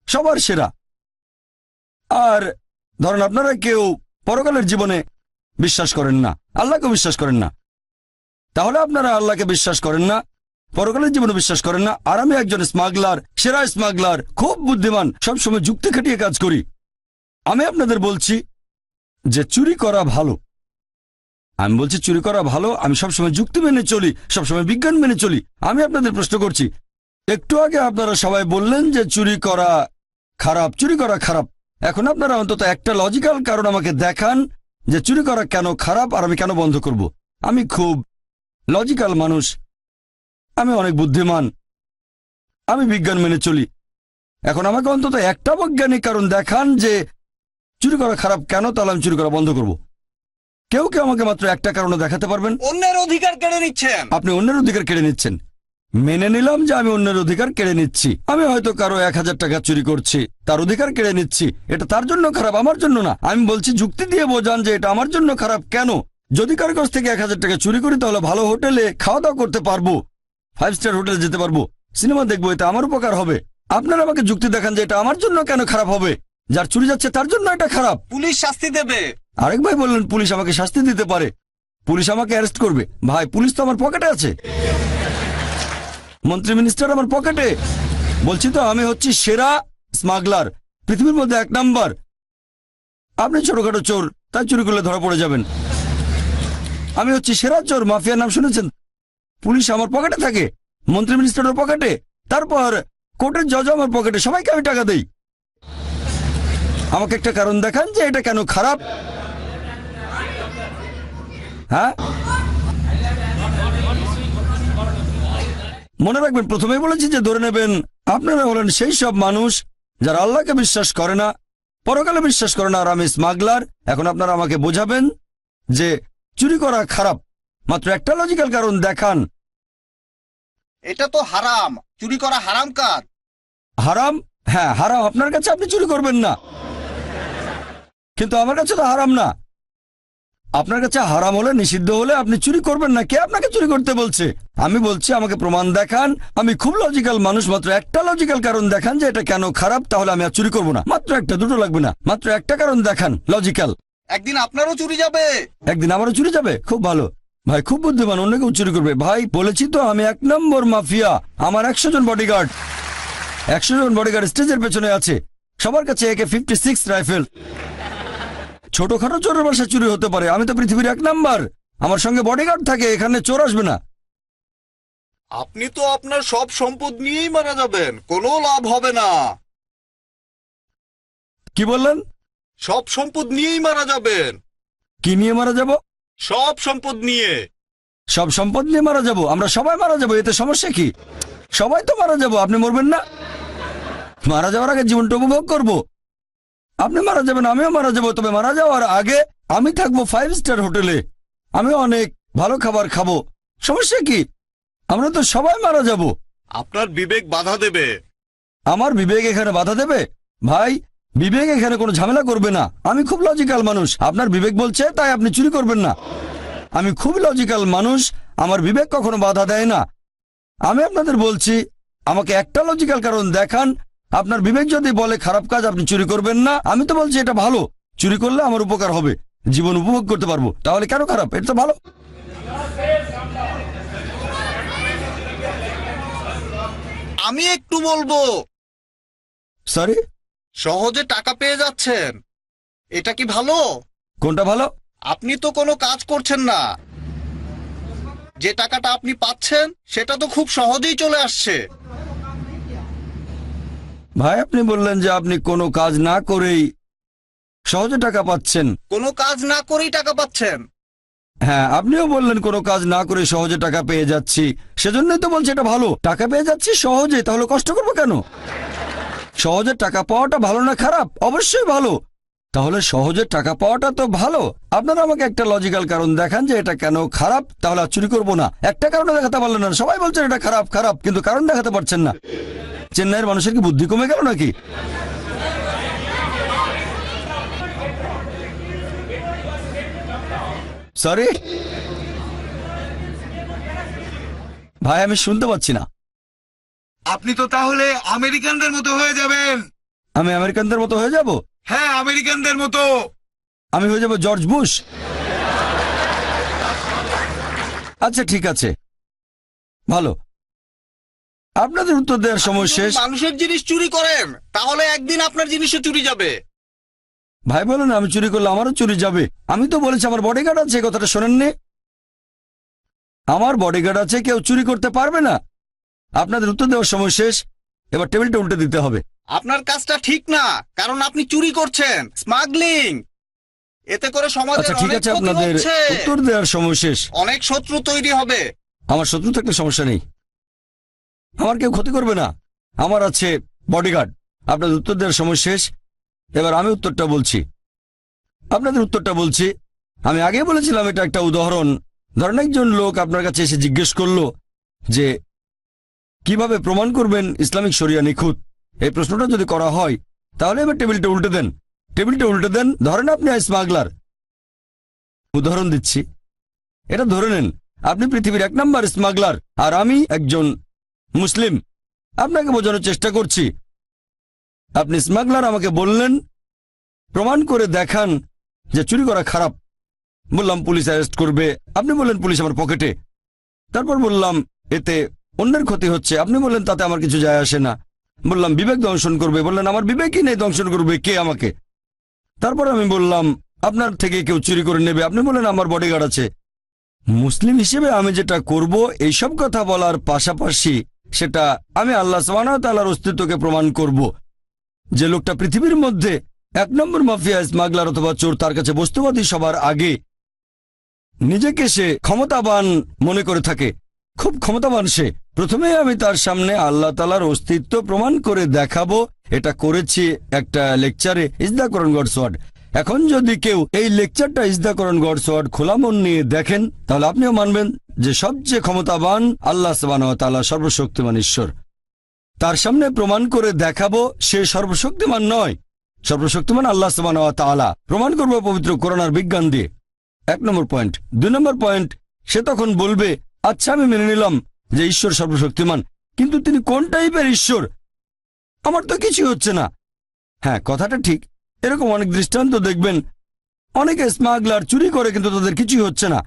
সবার সেরা। আর ধরেন আপনারা কেউ পরকালের জীবনে বিশ্বাস করেন না, আল্লাহকে বিশ্বাস করেন না। তাহলে আপনারা আল্লাহকে বিশ্বাস করেন না, পরকালের জীবনে বিশ্বাস করেন না, আর আমি একজন স্মাগলার, সেরা স্মাগলার, খুব বুদ্ধিমান, সবসময় যুক্তি খাটিয়ে কাজ করি। আমি আপনাদের বলছি যে চুরি করা ভালো। আমি বলছি চুরি করা ভালো। আমি সবসময় যুক্তি মেনে চলি, সবসময় বিজ্ঞান মেনে চলি। আমি আপনাদের প্রশ্ন করছি, একটু আগে আপনারা সবাই বললেন যে চুরি করা খারাপ, চুরি করা খারাপ। এখন আপনারা অন্তত একটা লজিক্যাল কারণ আমাকে দেখান যে চুরি করা কেন খারাপ আর আমি কেন বন্ধ করব। আমি খুব লজিক্যাল মানুষ, আমি অনেক বুদ্ধিমান, আমি বিজ্ঞান মেনে চলি। এখন আমাকে অন্তত একটা বৈজ্ঞানিক কারণ দেখান যে চুরি করা খারাপ কেন, তাহলে আমি চুরি করা বন্ধ করব। কেউ কেউ আমাকে মাত্র একটা কারণে দেখাতে পারবেন? অন্যের অধিকার কেড়ে নিচ্ছেন। আপনি অন্যের অধিকার কেড়ে নিচ্ছেন। মেনে নিলাম যে আমি অন্যের অধিকার কেড়ে নিচ্ছি। আমি হয়তো কারো 1000 টাকা চুরি করছি, তার অধিকার কেড়ে নিচ্ছি। এটা তার জন্য খারাপ, আমার জন্য না। আমি বলছি যুক্তি দিয়ে বোঝান যে এটা আমার জন্য খারাপ কেন। যদি কারো কাছ থেকে 1000 টাকা চুরি করি তাহলে ভালো হোটেলে খাওয়া দাওয়া করতে পারবো, 5 স্টার হোটেলে যেতে পারবো, সিনেমা দেখবো, এটা আমার উপকার হবে। আপনারা আমাকে যুক্তি দেখান যে এটা আমার জন্য কেন খারাপ হবে। যার চুরি যাচ্ছে তার জন্য এটা খারাপ। পুলিশ শাস্তি দেবে। আরেক ভাই বললেন পুলিশ আমাকে শাস্তি দিতে পারে, পুলিশ আমাকে অ্যারেস্ট করবে। ভাই পুলিশ তো আমার পকেটে আছে, মন্ত্রী মিনিস্টার আমার পকেটে। বলছি তো আমি হচ্ছি সেরা স্মাগলার, পৃথিবীর মধ্যে 1 নাম্বার। আপনি ছোটখাটো চোর, তাই চুরি করলে ধরা পড়ে যাবেন। আমি হচ্ছি সেরা চোর, মাফিয়ার নাম শুনেছেন? পুলিশ আমার পকেটে থাকে, মন্ত্রী মিনিস্টারের পকেটে, তারপর কোর্টের জজ আমার পকেটে, সবাইকে আমি টাকা দেই। আমাকে একটা কারণ দেখান যে এটা কেন খারাপ। হ্যাঁ, মনে রাখবেন প্রথমেই বলেছি যে ধরে নেবেন আপনারা হলেন সেই সব মানুষ যারা আল্লাহকে বিশ্বাস করে না, পরকালে বিশ্বাস করে না, আর আমি স্মাগলার। এখন আপনারা আমাকে বোঝাবেন যে চুরি করা খারাপ। মাত্র একটা লজিক্যাল কারণ দেখান। এটা তো হারাম, চুরি করা হারাম কাজ। হারাম? হ্যাঁ হারাম আপনার কাছে, আপনি চুরি করবেন না, কিন্তু আমার কাছে তো হারাম না। আপনার কাছে হারাম হলে, নিষিদ্ধ হলে আপনি চুরি করবেন না। কে আপনাকে চুরি করতে বলছে? আমি বলছি আমাকে প্রমাণ দেখান। আমি খুব লজিক্যাল মানুষ, মাত্র একটা লজিক্যাল কারণ দেখান যে এটা কেন খারাপ, তাহলে আমি আর চুরি করবো না। মাত্র একটা, দুটো লাগবে না, মাত্র একটা কারণ দেখান লজিক্যাল। একদিন আপনারও চুরি যাবে। একদিন আমারও চুরি যাবে? খুব ভালো ভাই, খুব বুদ্ধিমান, অন্য কেউ চুরি করবে। ভাই বলেছি তো আমি 1 নম্বর মাফিয়া। আমার 100 জন বডিগার্ড, 100 জন বডিগার্ড স্টেজের পেছনে আছে, সবার কাছে AK-56 রাইফেল। ছোটখাটো চোরের বাসা চুরি হতে পারে, আমি তো পৃথিবীর 1 নাম্বার। আমার সঙ্গে বডিগার্ড থাকে, এখানে চোর আসবে না। আপনি তো আপনার সব সম্পদ নিয়েই মারা যাবেন, কোনো লাভ হবে না। কি বললেন? সব সম্পদ নিয়েই মারা যাবেন। কি নিয়ে মারা যাব? সব সম্পদ নিয়ে। সব সম্পদ নিয়ে মারা যাব? আমরা সবাই মারা যাব, এতে সমস্যা কি? সবাই তো মারা যাব, আপনি মরবেন না? মারা যাওয়ার আগে জীবনটা উপভোগ করব। আপনি মারা যাবেন, আমিও মারা যাব, তবে মারা যাওয়ার আগে আমি থাকবো 5 স্টার হোটেলে, আমি অনেক ভালো খাবার খাবো। সমস্যা কি? আমরা তো সবাই মারা যাব। আপনার বিবেক বাধা দেবে। আমার বিবেক এখানে বাধা দেবে? ভাই বিবেক এখানে কোনো ঝামেলা করবে না। আমি খুব লজিক্যাল মানুষ, আপনার বিবেক বলছে তাই আপনি চুরি করবেন না। আমি খুব লজিক্যাল মানুষ, আমার বিবেক কখনো বাধা দেয় না। আমি আপনাদের বলছি আমাকে একটা লজিক্যাল কারণ দেখান। আপনার বিবেক যদি বলে খারাপ কাজ, আপনি চুরি করবেন না। আমি তো বলছি এটা ভালো, চুরি করলে আমার উপকার হবে, জীবন উপভোগ করতে পারবো, তাহলে কেন খারাপ? এটা তো ভালো। আমি একটু বলবো। সরি? সহজে টাকা পেয়ে যাচ্ছেন, এটা কি ভালো? কোনটা ভালো? আপনি তো কোনো কাজ করছেন না, যে টাকাটা আপনি পাচ্ছেন সেটা তো খুব সহজেই চলে আসছে। ভাই আপনি বললেন যে আপনি কোনো কাজ না করেই সহজে টাকা পাচ্ছেন। কোনো কাজ না করেই টাকা পাচ্ছেন। হ্যাঁ, আপনিও বললেন কোনো কাজ না করে সহজে টাকা পেয়ে যাচ্ছি, সেজন্যই তো বলছি এটা ভালো। টাকা পেয়ে যাচ্ছি সহজে, তাহলে কষ্ট করবো কেন? সহজে টাকা পাওয়াটা ভালো না খারাপ? অবশ্যই ভালো। তাহলে সহজে টাকা পাওয়াটা তো ভালো। আপনারা আমাকে একটা লজিক্যাল কারণ দেখান যে এটা কেন খারাপ, তাহলে আর চুরি করবো না। একটা কারণে দেখাতে পারলেন না, সবাই বলছেন এটা খারাপ খারাপ, কিন্তু কারণ দেখাতে পারছেন না। চেন্নাইয়ের মানুষের কি বুদ্ধি কমে গেল নাকি? সরি ভাই, আমি শুনতে পাচ্ছি না। আপনি তো তাহলে আমেরিকানদের মতো হয়ে যাবেন। আমি আমেরিকানদের মতো হয়ে যাব? হ্যাঁ, আমেরিকানদের মতো। আমি হয়ে যাব জর্জ বুশ? আচ্ছা ঠিক আছে, ভালো। আপনাদের উত্তর দেওয়ার সময় শেষ। মানুষের জিনিস চুরি করেন তাহলে একদিন আপনার জিনিসও চুরি যাবে। ভাই বলেন আমি চুরি করলে আমারও চুরি যাবে। আমি তো বলেছি আমার বডিগার্ড আছে, কথাটা শোনেননি? আমার বডিগার্ড আছে, কেউ চুরি করতে পারবে না। আপনাদের উত্তর দেওয়ার সময় শেষ, এবার টেবিলটা উল্টে দিতে হবে। আপনার কাজটা ঠিক না, কারণ আপনি চুরি করছেন, স্মাগলিং। এতে করে সমাজের আচ্ছা ঠিক অনেক আছে, ক্ষতি আপনাদের হচ্ছে। উত্তর দেওয়ার সময় শেষ। অনেক শত্রু তৈরি হবে। আমার শত্রু থাকলে সমস্যা নেই, আমার কেউ ক্ষতি করবে না, আমার আছে বডিগার্ড। আপনাদের উত্তর দেওয়ার সময় শেষ, এবার আমি উত্তরটা বলছি। আপনাদের উত্তরটা বলছি। আমি আগে বলেছিলাম এটা একটা উদাহরণ। ধরেন একজন লোক আপনার কাছে এসে জিজ্ঞেস করলো যে কিভাবে প্রমাণ করবেন ইসলামিক শরিয়া নিখুঁত। এই প্রশ্নটা যদি করা হয় তাহলে এবার টেবিলটা উল্টে দেন। টেবিলটা উল্টে দেন। ধরেন আপনি স্মাগলার, উদাহরণ দিচ্ছি, এটা ধরে নেন আপনি পৃথিবীর 1 নম্বর স্মাগলার আর আমি একজন মুসলিম। আপনাকে বোঝানোর চেষ্টা করছি। আপনি স্মাগলার, আমাকে বললেন প্রমাণ করে দেখান যে চুরি করা খারাপ। বললাম পুলিশ অ্যারেস্ট করবে। আপনি বললেন পুলিশ আমার পকেটে। তারপর বললাম এতে অন্যের ক্ষতি হচ্ছে। আপনি বললেন তাতে আমার কিছু যায় আসে না। বললাম বিবেক দংশন করবে। বললেন আমার বিবেকই নেই, দংশন করবে কে আমাকে? তারপর আমি বললাম আপনার থেকে কেউ চুরি করে নেবে। আপনি বললেন আমার বডিগার্ড আছে। মুসলিম হিসেবে আমি যেটা করব এইসব কথা বলার পাশাপাশি সেটা আমি আল্লাহ সুবহানাহু ওয়া তাআলার অস্তিত্বকে প্রমাণ করব। যে লোকটা পৃথিবীর মধ্যে 1 নম্বর মাফিয়া, স্মাগলার অথবা চোর, তার কাছে বস্তুবাদী সবার আগে নিজেকে সে ক্ষমতাবান মনে করে থাকে, খুব ক্ষমতাবান সে। প্রথমে আমি তার সামনে আল্লাহ তাআলার অস্তিত্ব প্রমাণ করে দেখাবো। এটা করেছি একটা লেকচারে, is the Quran God's word. এখন যদি কেউ এই লেকচারটা is the Quran God's word খোলা মন নিয়ে দেখেন তাহলে আপনিও মানবেন যে সবচেয়ে ক্ষমতাবান আল্লাহ সুবহানাহু ওয়া তাআলা, সর্বশক্তিমান ঈশ্বর। তার সামনে প্রমাণ করে দেখাবো সে সর্বশক্তিমান নয়, সর্বশক্তিমান আল্লাহ সুবহানাহু ওয়া তাআলা। প্রমাণ করব পবিত্র কোরআন আর বিজ্ঞান দিয়ে। 1 নম্বর পয়েন্ট। 2 নম্বর পয়েন্ট, সে তখন বলবে আচ্ছা আমি মেনে নিলাম যে ঈশ্বর সর্বশক্তিমান, কিন্তু তিনি কোন টাইপের ঈশ্বর? আমার তো কিছু হচ্ছে না। হ্যাঁ, কথাটা ঠিক। এরকম অনেক দৃষ্টান্ত দেখবেন। অনেকে স্মাগলার চুরি করে কিন্তু তাদের কিছুই হচ্ছে না।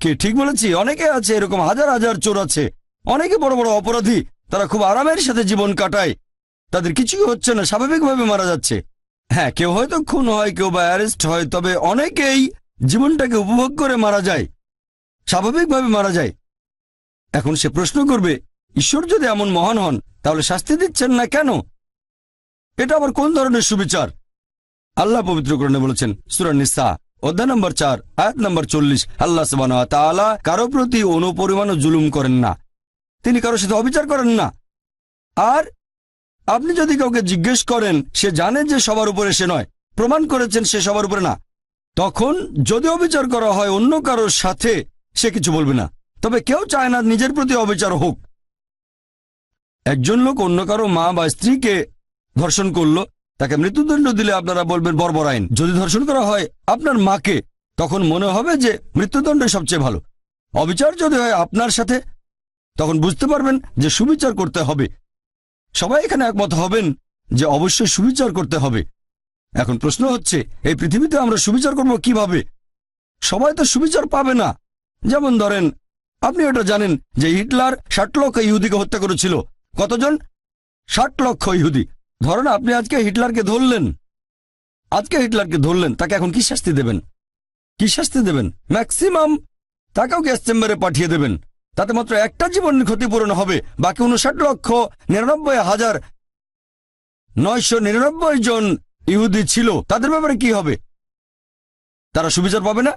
কে ঠিক বলেছি? অনেকে আছে এরকম, হাজার হাজার চোর আছে। অনেকে বড় বড় অপরাধী, তারা খুব আরামের সাথে জীবন কাটায়, তাদের কিছুই হচ্ছে না, স্বাভাবিকভাবে মারা যাচ্ছে। হ্যাঁ, কেউ হয়তো খুন হয়, কেউ বা অ্যারেস্ট হয়, তবে অনেকেই জীবনটাকে উপভোগ করে মারা যায়, স্বাভাবিকভাবে মারা যায়। এখন সে প্রশ্ন করবে ঈশ্বর যদি এমন মহান হন তাহলে শাস্তি দিচ্ছেন না কেন? এটা আবার কোন ধরনের সুবিচার? আল্লাহ পবিত্র কোরআনে বলেছেন, সূরা নিসা অধ্যায় নম্বর 4 আয়াত নম্বর 40, আল্লাহ সুবহানাহু ওয়া তাআলা কারো প্রতি অনুপরিমাণও জুলুম করেন না, তিনি কারোর সাথে অবিচার করেন না। আর আপনি যদি কাউকে জিজ্ঞেস করেন, সে জানে যে সবার উপরে সে নয়, প্রমাণ করেছেন সে সবার উপরে না, তখন যদি অবিচার করা হয় অন্য কারোর সাথে সে কিছু বলবে না। তবে কেউ চায় না নিজের প্রতি অবিচার হোক। একজন লোক অন্য কারো মা বা স্ত্রীকে ধর্ষণ করলো, তাকে মৃত্যুদণ্ড দিলে আপনারা বলবেন বর্বর আইন। যদি ধর্ষণ করা হয় আপনার মাকে, তখন মনে হবে যে মৃত্যুদণ্ড সবচেয়ে ভালো। অবিচার যদি হয় আপনার সাথে, তখন বুঝতে পারবেন যে সুবিচার করতে হবে। সবাই এখানে একমত হবেন যে অবশ্যই সুবিচার করতে হবে। এখন প্রশ্ন হচ্ছে এই পৃথিবীতে আমরা সুবিচার করব কিভাবে? সবাই তো সুবিচার পাবে না। যেমন ধরেন, আপনি এটা জানেন যে হিটলার 60 লক্ষ ইহুদিকে হত্যা করেছিল। কতজন? 60 লক্ষ ইহুদি। ধরেন আপনি আজকে হিটলারকে ধরলেন, তাকে এখন কি শাস্তি দেবেন? কি শাস্তি দেবেন? ম্যাক্সিমাম তাকেও গ্যাস চেম্বারে পাঠিয়ে দেবেন। তাতে মাত্র একটা জীবনের ক্ষতিপূরণ হবে, বাকি 59,99,999 জন ইহুদি ছিল, তাদের ব্যাপারে কি হবে? তারা সুবিচার পাবে না?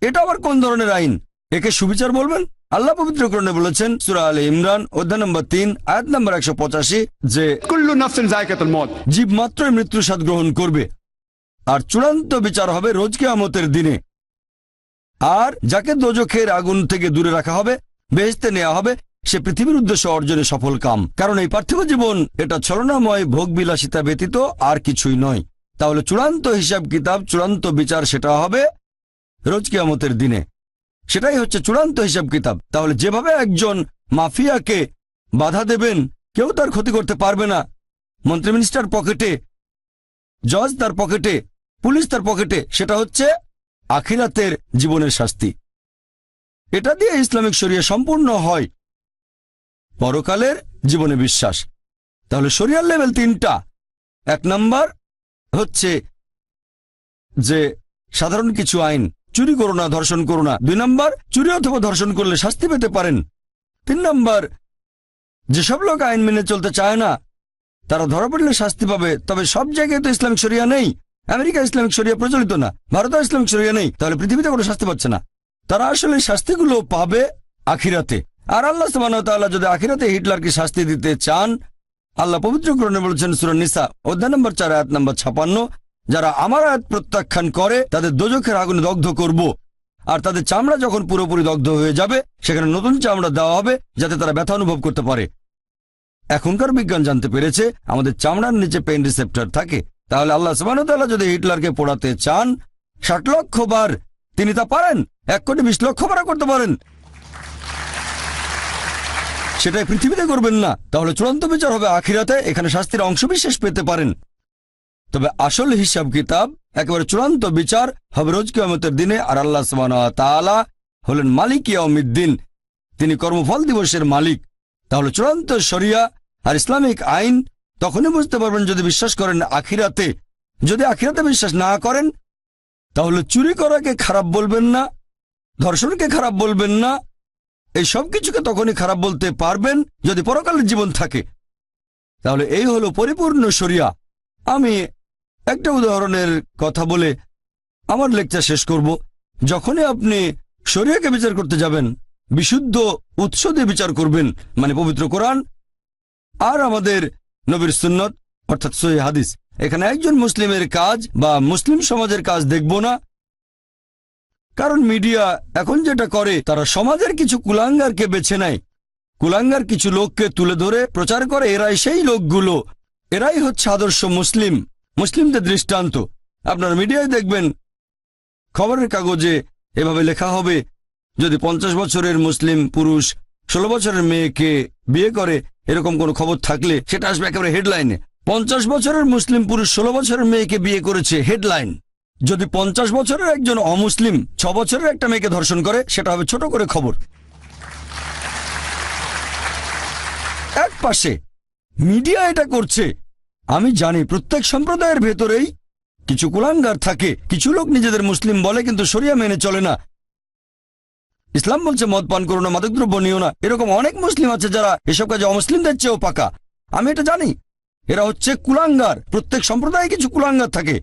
এটা আবার কোন ধরনের আইন? একে সুবিচার বলবেন? আল্লাহ পবিত্র কোরআনে বলেছেন, সূরা আলে ইমরান অধ্যায় নম্বর 3 আয়াত নম্বর 185, যে কুল্লু নাফসিন যায়কাতুল মউত, জীব মাত্রই মৃত্যুর স্বাদ গ্রহণ করবে, আর চূড়ান্ত বিচার হবে রোজ কিয়ামতের দিনে। আর যাকে দোজখের আগুন থেকে দূরে রাখা হবে, বেহেশতে নেওয়া হবে, সে পৃথিবীর উদ্দেশ্য অর্জনে সফল কাম। কারণ এই পার্থিব জীবন এটা ছলনাময় ভোগবিলাসিতা ব্যতীত আর কিছুই নয়। তাহলে চূড়ান্ত হিসাব কিতাব, চূড়ান্ত বিচার সেটা হবে রোজ কিয়ামতের দিনে। সেটাই হচ্ছে চূড়ান্ত হিসাব কিতাব। তাহলে যেভাবে একজন মাফিয়াকে বাধা দেবেন, কেউ তার ক্ষতি করতে পারবে না, মন্ত্রী মিনিস্টার পকেটে, জজ তার পকেটে, পুলিশ তার পকেটে, সেটা হচ্ছে আখিরাতের জীবনের শাস্তি। এটা দিয়ে ইসলামিক শরিয়া সম্পূর্ণ হয়। পরকালের জীবনে বিশ্বাস। তাহলে শরিয়ার লেভেল 3টা। 1 নম্বর হচ্ছে যে সাধারণ কিছু আইন, চুরি করো না, ধর্ষণ করো না। 2 নম্বর, চুরি অথবা ধর্ষণ করলে শাস্তি পেতে পারেন। 3 নম্বর, যেসব লোক আইন মেনে চলতে চায় না তারা ধরা পড়লে শাস্তি পাবে। তবে সব জায়গায় তো ইসলামিক শরিয়া নেই। আমেরিকা ইসলামিক শরিয়া প্রচলিত না, ভারতে ইসলামিক শরিয়া নেই, তাহলে পৃথিবীতে কোনো শাস্তি পাচ্ছে না। তারা আসলে শাস্তিগুলো পাবে আখিরাতে। আর আল্লাহ সুবহানাহু ওয়া তাআলা যদি আখিরাতে হিটলারকে শাস্তি দিতে চান, আল্লাহ পবিত্র কোরআনে বলেছেন সূরা নিসা অধ্যায় নম্বর 4 আয়াত নম্বর 56, যারা আমার আয়াত প্রত্যাখ্যান করে তাদের দোজখের আগুনে দগ্ধ করব, আর তাদের চামড়া যখন পুরোপুরি দগ্ধ হয়ে যাবে সেখানে নতুন চামড়া দেওয়া হবে যাতে তারা ব্যথা অনুভব করতে পারে। এখনকার বিজ্ঞান জানতে পেরেছে আমাদের চামড়ার নিচে পেইন রিসেপ্টর থাকে। তাহলে আল্লাহ সুবহানাহু ওয়া তাআলা যদি হিটলারকে পোড়াতে চান 60 লক্ষ বার, তিনি তা পারেন। 1 কোটি 20 লক্ষ বার করতে পারেন, সেটাই পৃথিবীতে করবেন না। তাহলে চূড়ান্ত বিচার হবে আখিরাতে, এখানে শাস্তির অংশবিশেষ পেতে পারেন। তবে আসল হিসাব কিতাব, একেবারে চূড়ান্ত বিচার হবে রোজ কিয়ামতের দিনে। আর আল্লাহ সুবহানাহু ওয়া তাআলা হলেন মালিক ইয়াউমিদ্দিন, তিনি কর্মফল দিবসের মালিক। তাহলে চূড়ান্ত শরিয়া আর ইসলামিক আইন তখনই বুঝতে পারবেন যদি বিশ্বাস করেন আখিরাতে। যদি আখিরাতে বিশ্বাস না করেন তাহলে চুরি করাকে খারাপ বলবেন না, ধর্ষণকে খারাপ বলবেন না, এই সব কিছুকে তখনই খারাপ বলতে পারবেন যদি পরকালের জীবন থাকে। তাহলে এই হলো পরিপূর্ণ শরিয়া। আমি একটা উদাহরণের কথা বলে আমার লেকচার শেষ করব। যখনই আপনি শরিয়াকে বিচার করতে যাবেন, বিশুদ্ধ উৎস দিয়ে বিচার করবেন, মানে পবিত্র কোরআন আর আমাদের নবীর সুন্নত অর্থাৎ সহিহ হাদিস। এখানে একজন মুসলিমের কাজ বা মুসলিম সমাজের কাজ দেখব না, কারণ মিডিয়া এখন যেটা করে তারা সমাজের কিছু কুলাঙ্গারকে বেছে নেয়, কুলাঙ্গার কিছু লোককে তুলে ধরে প্রচার করে এরাই সেই লোকগুলো, এরাই হচ্ছে আদর্শ মুসলিম, মুসলিমদের দৃষ্টান্ত। আপনার মিডিয়ায় দেখবেন খবরের কাগজে এভাবে লেখা হবে, যদি 50 বছরের মুসলিম পুরুষ 16 বছরের মেয়েকে বিয়ে করে, এরকম কোনো খবর থাকলে সেটা আসবে একেবারে হেডলাইনে। 50 বছরের মুসলিম পুরুষ 16 বছরের মেয়েকে বিয়ে করেছে, হেডলাইন। যদি 50 বছরের একজন অমুসলিম 6 বছরের একটা মেয়েকে ধর্ষণ করে, সেটা হবে ছোট করে খবর। এক পাশে মিডিয়া এটা করছে। আমি জানি প্রত্যেক সম্প্রদায়ের ভেতরেই কিছু কুলাঙ্গার থাকে, কিছু লোক নিজেদের মুসলিম বলে কিন্তু শরিয়া মেনে চলে না। ইসলাম বলছে মদ পান করো না, মাদকদ্রব্য নিও না, এরকম অনেক মুসলিম আছে যারা এসব কাজে অমুসলিমদের চেয়েও পাকা। আমি এটা জানি, এরা হচ্ছে কুলাঙ্গার। প্রত্যেক সম্প্রদায়ে কিছু কুলাঙ্গার থাকে।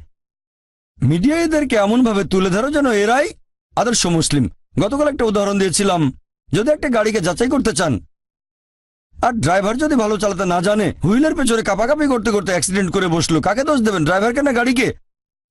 মিডিয়া এদেরকে এমনভাবে তুলে ধরো যেন এরাই আদর্শ মুসলিম। গতকাল একটা উদাহরণ দিয়েছিলাম, যদি একটা গাড়িকে যাচাই করতে চান আর ড্রাইভার যদি ভালো চালাতে না জানে, হুইলের পেছনে কাঁপাকাঁপি করতে করতে অ্যাক্সিডেন্ট করে বসলো, কাকে দোষ দেবেন? ড্রাইভারকে না গাড়িকে?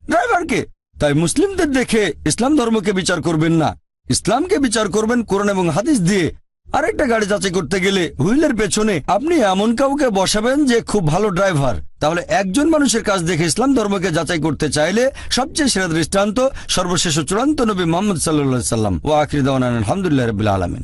ড্রাইভারকে। তাই মুসলিমদের দেখে ইসলাম ধর্মকে বিচার করবেন না, ইসলামকে বিচার করবেন কোরআন এবং হাদিস দিয়ে। আরেকটা গাড়ি যাচাই করতে গেলে হুইলের পেছনে আপনি এমন কাউকে বসাবেন যে খুব ভালো ড্রাইভার। তাহলে একজন মানুষের কাজ দেখে ইসলাম ধর্মকে যাচাই করতে চাইলে সবচেয়ে সেরা দৃষ্টান্ত সর্বশেষ চূড়ান্ত নবী মুহাম্মদ সাল্লাল্লাহু আলাইহি ওয়াসাল্লাম। ওয়া আখিরু দাওয়ানা আলহামদুলিল্লাহি রাব্বিল আলামিন।